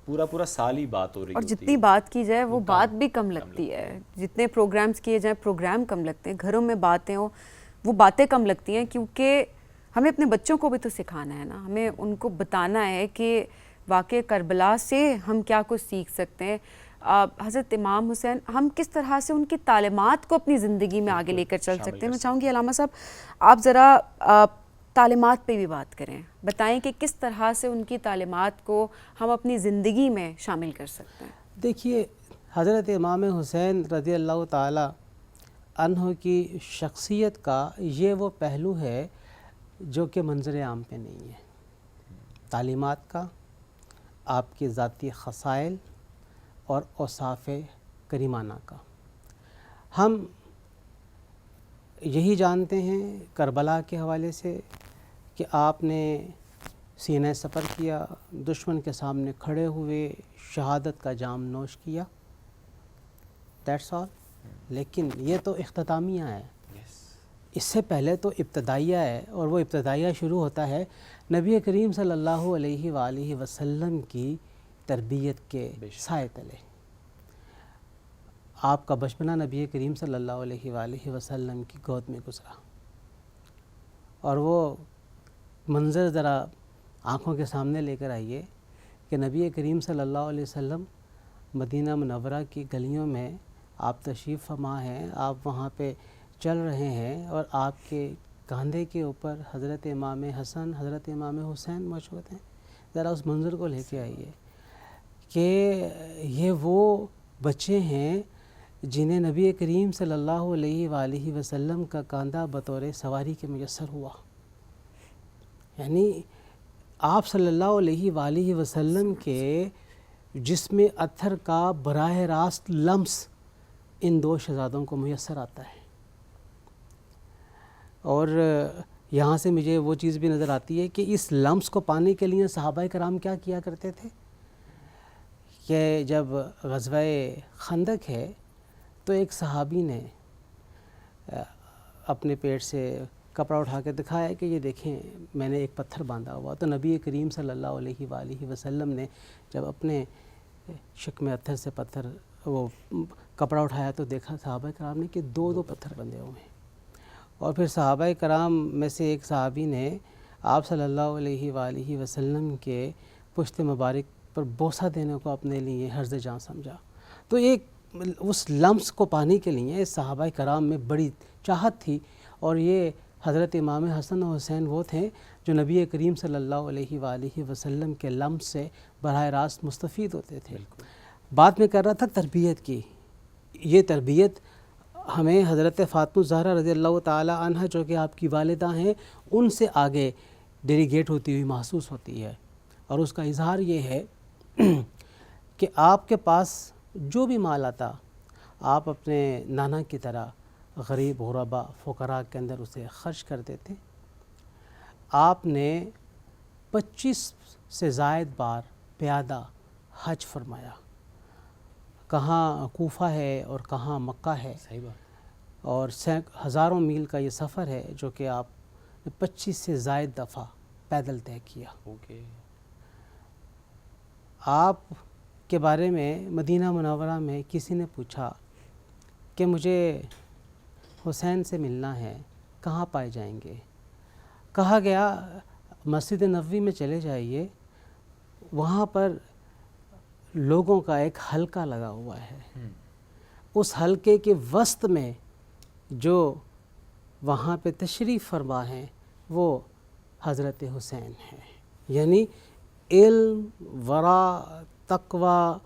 پورا سال ہی بات ہو رہی اور ہوتی ہے، جتنی بات کی جائے وہ بات بھی کم لگتی ہے، جتنے پروگرامز کیے جائیں پروگرام کم لگتے ہیں، گھروں میں باتیں ہوں وہ باتیں کم لگتی ہیں، کیونکہ ہمیں اپنے بچوں کو بھی تو سکھانا ہے نا، ہمیں ان کو بتانا ہے کہ واقع کربلا سے ہم کیا کچھ سیکھ سکتے ہیں۔ حضرت امام حسین ہم کس طرح سے ان کی تعلیمات کو اپنی زندگی میں آگے لے کر چل سکتے ہیں۔ میں چاہوں گی علامہ صاحب آپ ذرا تعلیمات پہ بھی بات کریں، بتائیں کہ کس طرح سے ان کی تعلیمات کو ہم اپنی زندگی میں شامل کر سکتے ہیں۔ دیکھیے حضرت امام حسین رضی اللہ تعالی عنہ کی شخصیت کا یہ وہ پہلو ہے جو کہ منظر عام پہ نہیں ہے۔ تعلیمات کا، آپ کے ذاتی خصائل اور اوصاف کریمانہ کا۔ ہم یہی جانتے ہیں کربلا کے حوالے سے کہ آپ نے سینہ سفر کیا، دشمن کے سامنے کھڑے ہوئے، شہادت کا جام نوش کیا، دیٹس آل۔ لیکن یہ تو اختتامیہ ہے، اس سے پہلے تو ابتدائیہ ہے، اور وہ ابتدائیہ شروع ہوتا ہے نبی کریم صلی اللہ علیہ وآلہ وسلم کی تربیت کے سائے تلے۔ آپ کا بچپنا نبی کریم صلی اللہ علیہ وآلہ وسلم کی گود میں گزرا، اور وہ منظر ذرا آنکھوں کے سامنے لے کر آئیے کہ نبی کریم صلی اللہ علیہ وسلم مدینہ منورہ کی گلیوں میں آپ تشریف فرما ہیں، آپ وہاں پہ چل رہے ہیں اور آپ کے کاندھے کے اوپر حضرت امام حسن حضرت امام حسین موجود ہیں، ذرا اس منظر کو لے کے آئیے کہ یہ وہ بچے ہیں جنہیں نبی کریم صلی اللہ علیہ وآلہ وسلم کا کاندھا بطور سواری کے میسر ہوا. یعنی آپ صلی اللہ علیہ وآلہ وسلم کے جسم اطہر کا براہ راست لمس ان دو شہزادوں کو میسر آتا ہے. اور یہاں سے مجھے وہ چیز بھی نظر آتی ہے کہ اس لمس کو پانے کے لیے صحابہ کرام کیا کیا کرتے تھے کہ جب غزوہ خندق ہے تو ایک صحابی نے اپنے پیٹ سے کپڑا اٹھا کے دکھایا کہ یہ دیکھیں میں نے ایک پتھر باندھا ہوا. تو نبی کریم صلی اللہ علیہ وآلہ وسلم نے جب اپنے شکم اطہر سے پتھر وہ کپڑا اٹھایا تو دیکھا صحابہ کرام نے کہ دو پتھر بندھے ہوئے ہیں. اور پھر صحابہ کرام میں سے ایک صحابی نے آپ صلی اللہ علیہ وآلہ وسلم کے پشت مبارک پر بوسہ دینے کو اپنے لیے حرز جاں سمجھا. تو ایک اس لمس کو پانے کے لیے صحابہ کرام میں بڑی چاہت تھی. اور یہ حضرت امام حسن و حسین وہ تھے جو نبی کریم صلی اللہ علیہ وآلہ وسلم کے لمس سے براہ راست مستفید ہوتے تھے. بات میں کر رہا تھا تربیت کی. یہ تربیت ہمیں حضرت فاطمہ الزہرا رضی اللہ تعالی عنہ جو کہ آپ کی والدہ ہیں ان سے آگے ڈیلیگیٹ ہوتی ہوئی محسوس ہوتی ہے. اور اس کا اظہار یہ ہے کہ آپ کے پاس جو بھی مال آتا آپ اپنے نانا کی طرح غریب غربا فقراء کے اندر اسے خرچ کر دیتے. آپ نے 25 سے زائد بار پیادہ حج فرمایا. کہاں کوفہ ہے اور کہاں مکہ ہے. صحیح بات. اور ہزاروں میل کا یہ سفر ہے جو کہ آپ نے 25 سے زائد دفعہ پیدل طے کیا. آپ کے بارے میں مدینہ منورہ میں کسی نے پوچھا کہ مجھے حسین سے ملنا ہے، کہاں پائے جائیں گے؟ کہا گیا مسجد نبوی میں چلے جائیے، وہاں پر لوگوں کا ایک حلقہ لگا ہوا ہے. اس حلقے کے وسط میں جو وہاں پہ تشریف فرما ہیں وہ حضرت حسین ہیں. یعنی علم، ورع، تقوی،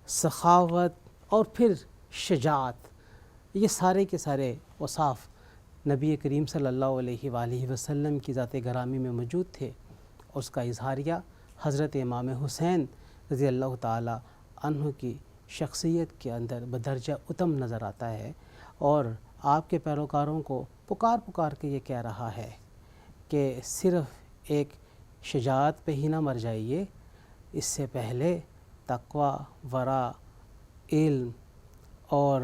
سخاوت اور پھر شجاعت، یہ سارے کے سارے اوصاف نبی کریم صلی اللہ علیہ وآلہ وسلم کی ذات گرامی میں موجود تھے. اس کا اظہاریہ حضرت امام حسین رضی اللہ تعالی عنہ کی شخصیت کے اندر بدرجہ اتم نظر آتا ہے. اور آپ کے پیروکاروں کو پکار کے یہ کہہ رہا ہے کہ صرف ایک شجاعت پہ ہی نہ مر جائیے، اس سے پہلے تقوی، ورع، علم اور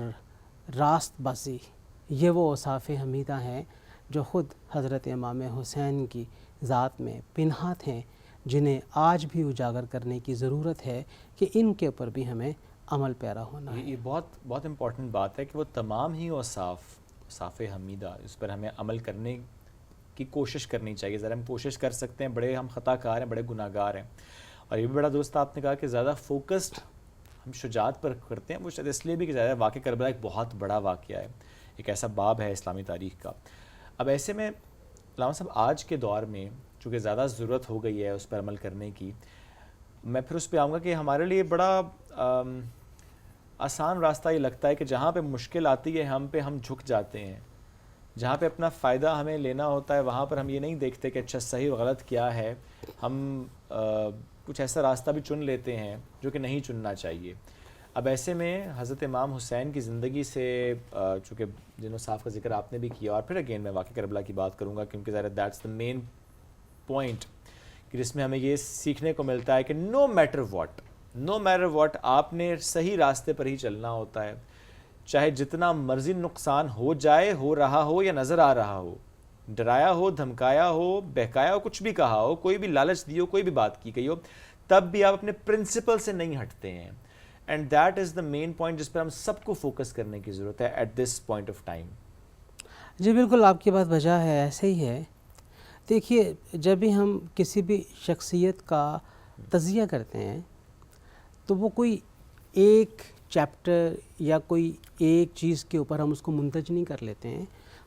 راست بازی، یہ وہ اوصاف حمیدہ ہیں جو خود حضرت امام حسین کی ذات میں پنہاں ہیں، جنہیں آج بھی اجاگر کرنے کی ضرورت ہے کہ ان کے اوپر بھی ہمیں عمل پیرا ہونا ہے. یہ بہت امپورٹنٹ بات ہے کہ وہ تمام ہی اوصاف حمیدہ اس پر ہمیں عمل کرنے کی کوشش کرنی چاہیے. ذرا ہم کوشش کر سکتے ہیں، بڑے ہم خطا کار ہیں، بڑے گناہ گار ہیں. اور یہ بھی بڑا دوست آپ نے کہا کہ زیادہ فوکسڈ ہم شجاعت پر کرتے ہیں، وہ شاید اس لیے بھی کہ زیادہ واقعہ کربلا ایک بہت بڑا واقعہ ہے، ایک ایسا باب ہے اسلامی تاریخ کا. اب ایسے میں علامہ صاحب آج کے دور میں چونکہ زیادہ ضرورت ہو گئی ہے اس پر عمل کرنے کی، میں پھر اس پہ آؤں گا کہ ہمارے لیے بڑا آسان راستہ یہ لگتا ہے کہ جہاں پہ مشکل آتی ہے ہم جھک جاتے ہیں. جہاں پہ اپنا فائدہ ہمیں لینا ہوتا ہے وہاں پر ہم یہ نہیں دیکھتے کہ اچھا صحیح و غلط کیا ہے. ہم کچھ ایسا راستہ بھی چن لیتے ہیں جو کہ نہیں چننا چاہیے. اب ایسے میں حضرت امام حسین کی زندگی سے چونکہ جن اوصاف کا ذکر آپ نے بھی کیا، اور پھر اگین میں واقعہ کربلا کی بات کروں گا کیونکہ ظاہر دیٹس دا مین پوائنٹ کہ جس میں ہمیں یہ سیکھنے کو ملتا ہے کہ نو میٹر واٹ آپ نے صحیح راستے پر ہی چلنا ہوتا ہے. چاہے جتنا مرضی نقصان ہو جائے، ہو رہا ہو یا نظر آ رہا ہو، ڈرایا ہو، دھمکایا ہو، بہکایا ہو، کچھ بھی کہا ہو، کوئی بھی لالچ دی ہو، کوئی بھی بات کی گئی ہو، تب بھی آپ اپنے پرنسپل سے نہیں ہٹتے ہیں. And that is the main point جس پر ہم سب کو فوکس کرنے کی ضرورت ہے at this point of time. جی بالکل آپ کی بات وجہ ہے، ایسے ہی ہے. دیکھیے جب بھی ہم کسی بھی شخصیت کا تزکیہ کرتے ہیں تو وہ کوئی ایک چیپٹر یا کوئی ایک چیز کے اوپر ہم اس کو منتج نہیں کر لیتے ہیں،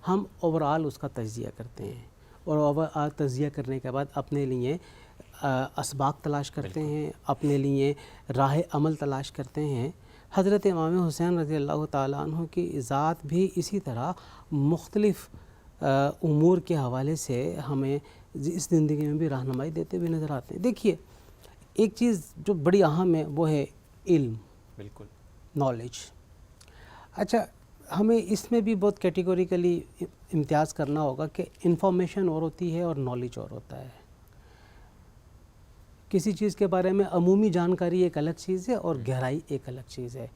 ہم اوورآل اس کا تجزیہ کرتے ہیں، اور اوورآل تجزیہ کرنے کے بعد اپنے لیے اسباق تلاش کرتے ہیں، اپنے لیے راہ عمل تلاش کرتے ہیں۔ حضرت امام حسین رضی اللہ تعالیٰ عنہ کی ذات بھی اسی طرح مختلف امور کے حوالے سے ہمیں اس زندگی میں بھی رہنمائی دیتے ہوئے نظر آتے ہیں۔ دیکھیے ایک چیز جو بڑی اہم ہے وہ ہے علم، بالکل، نالج۔ اچھا، ہمیں اس میں بھی بہت کیٹیگوریکلی امتیاز کرنا ہوگا کہ انفارمیشن اور ہوتی ہے اور نالج اور ہوتا ہے۔ کسی چیز کے بارے میں عمومی جانکاری ایک الگ چیز ہے اور گہرائی ایک الگ چیز ہے۔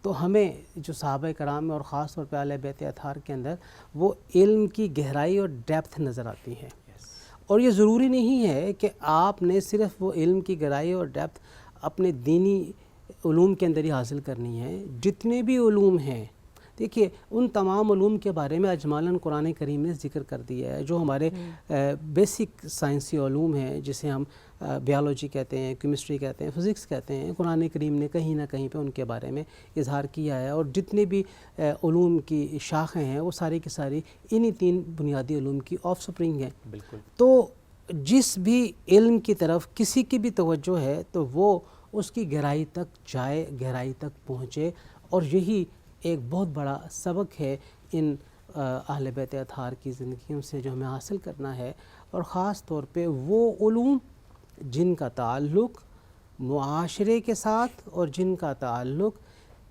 تو ہمیں جو صحابہ کرام میں اور خاص طور پہ اہل بیت اطہار کے اندر وہ علم کی گہرائی اور ڈیپتھ نظر آتی ہے، اور یہ ضروری نہیں ہے کہ آپ نے صرف وہ علم کی گہرائی اور ڈیپتھ اپنے دینی علوم کے اندر ہی حاصل کرنی ہے۔ جتنے بھی علوم ہیں، دیکھیے ان تمام علوم کے بارے میں اجمالاً قرآن کریم نے ذکر کر دیا ہے۔ جو ہمارے بیسک سائنسی علوم ہیں، جسے ہم بیالوجی کہتے ہیں، کیمسٹری کہتے ہیں، فزکس کہتے ہیں، قرآن کریم نے کہیں نہ کہیں پہ ان کے بارے میں اظہار کیا ہے، اور جتنے بھی علوم کی شاخیں ہیں وہ ساری کی ساری انہی 3 بنیادی علوم کی آف سپرنگ ہیں۔ بالکل۔ تو جس بھی علم کی طرف کسی کی بھی توجہ ہے تو وہ اس کی گہرائی تک جائے، گہرائی تک پہنچے، اور یہی ایک بہت بڑا سبق ہے ان اہل بیت اطہار کی زندگیوں سے جو ہمیں حاصل کرنا ہے، اور خاص طور پہ وہ علوم جن کا تعلق معاشرے کے ساتھ اور جن کا تعلق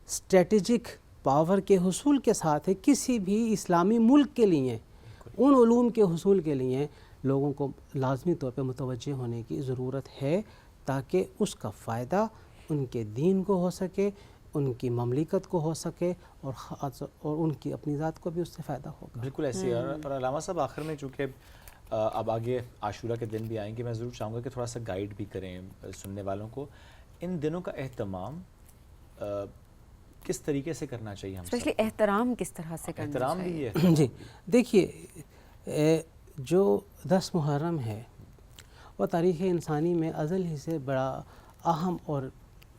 اسٹریٹجک پاور کے حصول کے ساتھ ہے۔ کسی بھی اسلامی ملک کے لیے ان علوم کے حصول کے لیے لوگوں کو لازمی طور پہ متوجہ ہونے کی ضرورت ہے، تاکہ اس کا فائدہ ان کے دین کو ہو سکے، ان کی مملکت کو ہو سکے، اور ان کی اپنی ذات کو بھی اس سے فائدہ ہوگا۔ بالکل ایسے ہے۔ اور علامہ صاحب آخر میں چونکہ اب آگے عاشورہ کے دن بھی آئیں گے، میں ضرور چاہوں گا کہ تھوڑا سا گائیڈ بھی کریں سننے والوں کو، ان دنوں کا اہتمام کس طریقے سے کرنا چاہیے ہم اسپیشلی احترام کس طرح سے کرنا احترام بھی چاہیے؟ ہے؟ جی دیکھیے، جو 10 محرم ہے وہ تاریخ انسانی میں ازل ہی سے بڑا اہم اور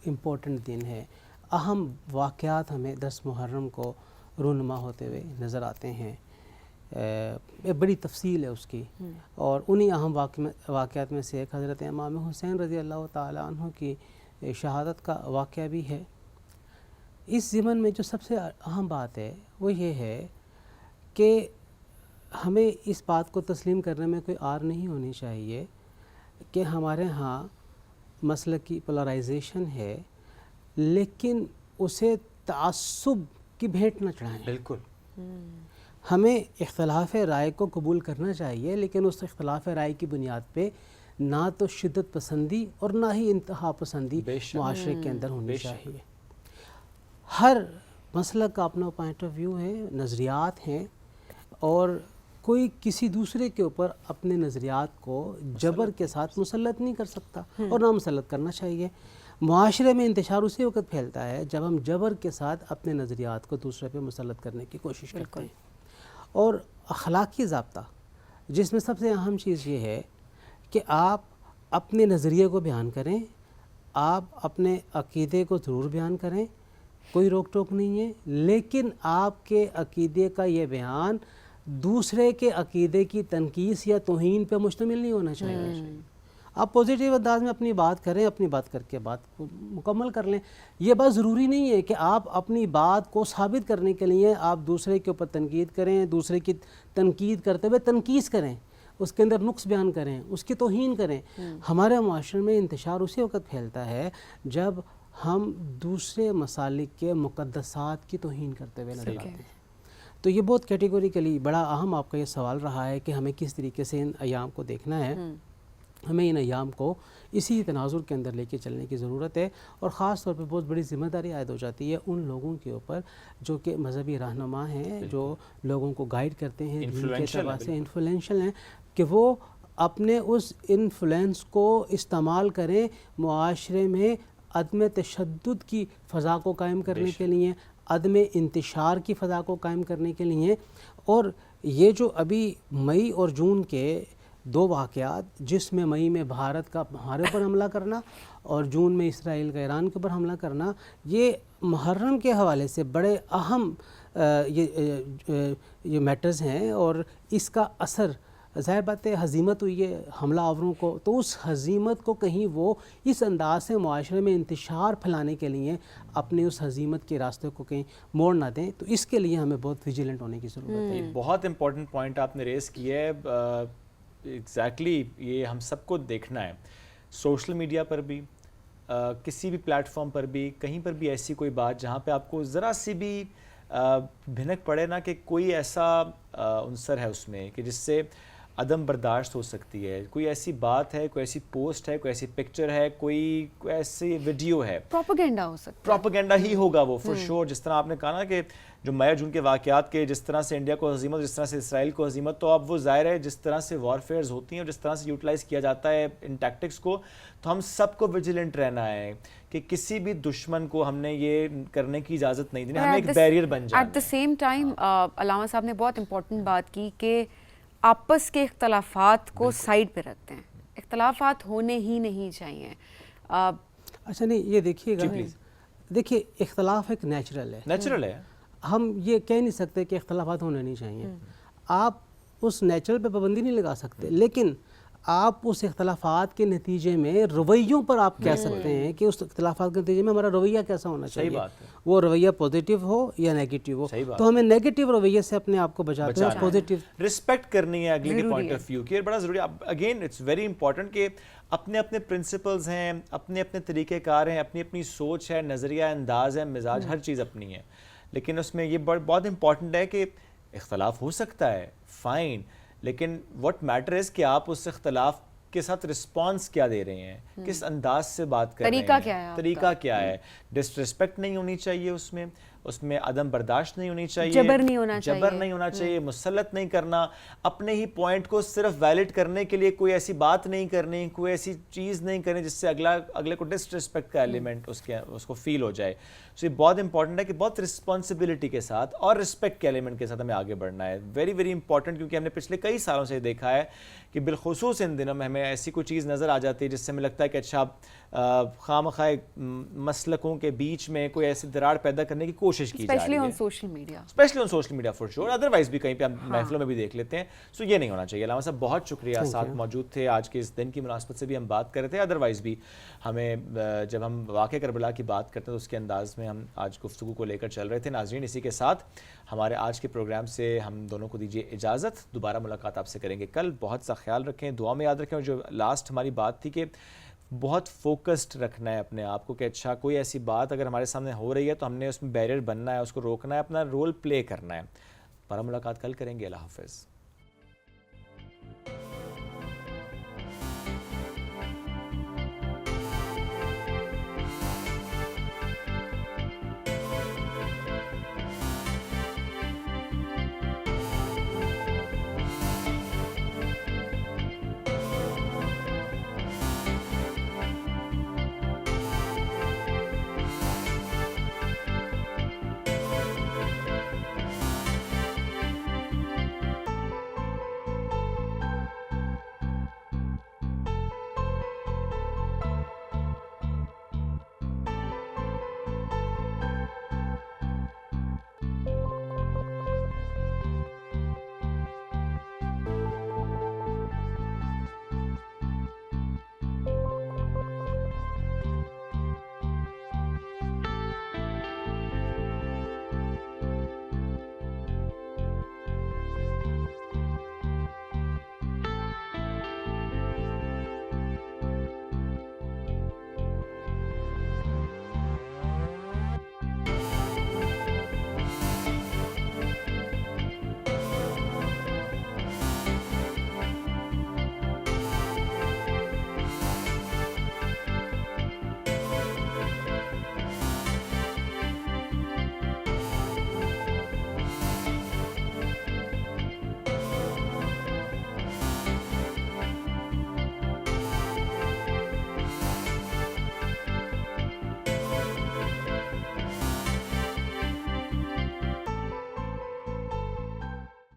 امپورٹنٹ دن ہے۔ اہم واقعات ہمیں 10 محرم کو رونما ہوتے ہوئے نظر آتے ہیں، ایک بڑی تفصیل ہے اس کی، اور انہی اہم واقعات میں سے ایک حضرت امام حسین رضی اللہ تعالیٰ عنہ کی شہادت کا واقعہ بھی ہے۔ اس ضمن میں جو سب سے اہم بات ہے وہ یہ ہے کہ ہمیں اس بات کو تسلیم کرنے میں کوئی آر نہیں ہونی چاہیے کہ ہمارے ہاں مسلک کی پولرائزیشن ہے، لیکن اسے تعصب کی بھیٹ نہ چڑھائیں۔ بالکل، ہمیں اختلاف رائے کو قبول کرنا چاہیے، لیکن اس اختلاف رائے کی بنیاد پہ نہ تو شدت پسندی اور نہ ہی انتہا پسندی معاشرے کے اندر ہونی چاہیے۔ ہر مسلک کا اپنا پوائنٹ آف ویو ہے، نظریات ہیں، اور کوئی کسی دوسرے کے اوپر اپنے نظریات کو جبر کے ساتھ مسلط نہیں کر سکتا، اور نہ مسلط کرنا چاہیے۔ معاشرے میں انتشار اسی وقت پھیلتا ہے جب ہم جبر کے ساتھ اپنے نظریات کو دوسرے پہ مسلط کرنے کی کوشش کرتے ہیں۔ اور اخلاقی ضابطہ جس میں سب سے اہم چیز یہ ہے کہ آپ اپنے نظریے کو بیان کریں، آپ اپنے عقیدے کو ضرور بیان کریں، کوئی روک ٹوک نہیں ہے، لیکن آپ کے عقیدے کا یہ بیان دوسرے کے عقیدے کی تنقیص یا توہین پہ مشتمل نہیں ہونا چاہیے۔ آپ پازیٹیو انداز میں اپنی بات کریں، اپنی بات کر کے بات کو مکمل کر لیں۔ یہ بات ضروری نہیں ہے کہ آپ اپنی بات کو ثابت کرنے کے لیے آپ دوسرے کے اوپر تنقید کریں، دوسرے کی تنقید کرتے ہوئے تنقیص کریں، اس کے اندر نقص بیان کریں، اس کی توہین کریں۔ ہمارے معاشرے میں انتشار اسی وقت پھیلتا ہے جب ہم دوسرے مسالک کے مقدسات کی توہین کرتے ہوئے نظر آتے ہیں۔ تو یہ بہت کیٹیگوریکلی بڑا اہم آپ کا یہ سوال رہا ہے کہ ہمیں کس طریقے سے ان ایام کو دیکھنا ہے۔ ہمیں ان ایام کو اسی تناظر کے اندر لے کے چلنے کی ضرورت ہے، اور خاص طور پہ بہت بڑی ذمہ داری عائد ہو جاتی ہے ان لوگوں کے اوپر جو کہ مذہبی رہنما ہیں، جو لوگوں کو گائیڈ کرتے ہیں، دین کے اعتبار سے انفلوئنشل ہیں، کہ وہ اپنے اس انفلوئنس کو استعمال کریں معاشرے میں عدم تشدد کی فضا کو قائم کرنے کے لیے، عدم انتشار کی فضا کو قائم کرنے کے لیے۔ اور یہ جو ابھی مئی اور جون کے دو واقعات جس میں مئی میں بھارت کا ہمارے اوپر حملہ کرنا اور جون میں اسرائیل کا ایران کے اوپر حملہ کرنا، یہ محرم کے حوالے سے بڑے اہم یہ میٹرز ہیں، اور اس کا اثر ظاہر بات ہے ہزیمت ہوئی ہے حملہ آوروں کو، تو اس ہزیمت کو کہیں وہ اس انداز سے معاشرے میں انتشار پھیلانے کے لیے اپنے اس ہزیمت کے راستے کو کہیں موڑ نہ دیں، تو اس کے لیے ہمیں بہت ویجیلنٹ ہونے کی ضرورت ہے۔ بہت امپورٹنٹ پوائنٹ آپ نے ریز کیا ہے، ایگزیکٹلی یہ ہم سب کو دیکھنا ہے، سوشل میڈیا پر بھی، کسی بھی پلیٹ فارم پر بھی، کہیں پر بھی ایسی کوئی بات جہاں پہ آپ کو ذرا سی بھی بھنک پڑے نا کہ کوئی ایسا عنصر ہے اس میں کہ جس سے عدم برداشت ہو سکتی ہے، کوئی ایسی بات ہے، کوئی ایسی پوسٹ ہے، کوئی ایسی پکچر ہے، کوئی ایسی ویڈیو ہے، پروپیگنڈا ہو سکتا ہے، پروپیگنڈا ہی ہوگا وہ فور شور۔ جس طرح آپ نے کہا نا کہ جو مئی جون کے واقعات کے جس طرح سے انڈیا کو ہزیمت، جس طرح سے اسرائیل کو ہزیمت، تو اب وہ ظاہر ہے جس طرح سے وارفیئرز ہوتی ہیں اور جس طرح سے یوٹیلائز کیا جاتا ہے ان ٹیکٹکس کو، تو ہم سب کو ویجیلنٹ رہنا ہے کہ کسی بھی دشمن کو ہم نے یہ کرنے کی اجازت نہیں دینی، ہمیں ایک بیریئر بن جانا ہے۔ ایٹ دا سیم ٹائم علامہ صاحب نے بہت امپورٹنٹ بات کی کہ آپس کے اختلافات کو سائڈ پہ رکھتے ہیں، اختلافات ہونے ہی نہیں چاہیے۔ اچھا نہیں، یہ دیکھیے گا، دیکھیے اختلاف ایک نیچرل ہے، نیچرل ہے، ہم یہ کہہ نہیں سکتے کہ اختلافات ہونے نہیں چاہیے، آپ اس نیچرل پہ پابندی نہیں لگا سکتے، لیکن آپ اس اختلافات کے نتیجے میں رویوں پر آپ کہہ سکتے ہیں کہ اس اختلافات کے نتیجے میں ہمارا رویہ کیسا ہونا چاہیے، وہ رویہ پوزیٹیو ہو یا نیگیٹو ہو، تو ہمیں نیگیٹو رویے سے اپنے آپ کو بچاتے ہیں، پوزیٹیو رسپیکٹ کرنی ہے اگلے کے پوائنٹ آف ویو کی، یہ بڑا ضروری ہے۔ اگین اٹس ویری امپورٹنٹ کہ اپنے اپنے پرنسپلز ہیں، اپنے اپنے طریقہ کار ہیں، اپنی اپنی سوچ ہے، نظریہ انداز ہے، مزاج، ہر چیز اپنی ہے، لیکن اس میں یہ بہت امپورٹنٹ ہے کہ اختلاف ہو سکتا ہے، فائن، لیکن واٹ میٹر از کہ آپ اس اختلاف کے ساتھ رسپانس کیا دے رہے ہیں، کس انداز سے بات کر رہے ہیں، طریقہ کیا ہے، ڈس ریسپیکٹ نہیں ہونی چاہیے، اس میں عدم برداشت نہیں ہونی چاہیے، جبر نہیں ہونا چاہیے، مسلط نہیں کرنا، اپنے ہی پوائنٹ کو صرف ویلڈ کرنے کے لیے کوئی ایسی بات نہیں کرنی، کوئی ایسی چیز نہیں کرنی جس سے اگلے کو ڈس ریسپیکٹ کا ایلیمنٹ اس کو فیل ہو جائے۔ سو یہ بہت امپورٹنٹ ہے کہ بہت رسپانسبلٹی کے ساتھ اور رسپیکٹ کے ایلیمنٹ کے ساتھ ہمیں آگے بڑھنا ہے، ویری ویری امپورٹنٹ، کیونکہ ہم نے پچھلے کئی سالوں سے دیکھا ہے کہ بالخصوص ان دنوں میں ہمیں ایسی کوئی چیز نظر آ جاتی ہے جس سے ہمیں لگتا ہے کہ اچھا خواہ مسلکوں کے بیچ میں کوئی ایسی دراڑ پیدا کرنے کی کوشش کی جا رہی ہے، specially on social media for sure, otherwise بھی کہیں پہ ہم محفلوں میں بھی دیکھ لیتے ہیں، سو یہ نہیں ہونا چاہیے۔ علامہ صاحب بہت شکریہ، ساتھ موجود تھے، آج کے اس دن کی مناسبت سے بھی ہم بات کر رہے تھے، ادروائز بھی ہمیں جب ہم واقعہ کربلا کی بات کرتے ہیں تو اس کے انداز میں ہم آج گفتگو کو لے کر چل رہے تھے۔ ناظرین، اسی کے ساتھ ہمارے آج کے پروگرام سے ہم دونوں کو دیجیے اجازت، دوبارہ ملاقات آپ سے کریں گے کل، بہت سا خیال رکھیں، دعا میں یاد رکھیں، اور جو لاسٹ ہماری بات تھی کہ بہت فوکسڈ رکھنا ہے اپنے آپ کو کہ اچھا کوئی ایسی بات اگر ہمارے سامنے ہو رہی ہے تو ہم نے اس میں بیریئر بننا ہے، اس کو روکنا ہے، اپنا رول پلے کرنا ہے۔ دوبارہ ملاقات کل کریں گے، اللہ حافظ۔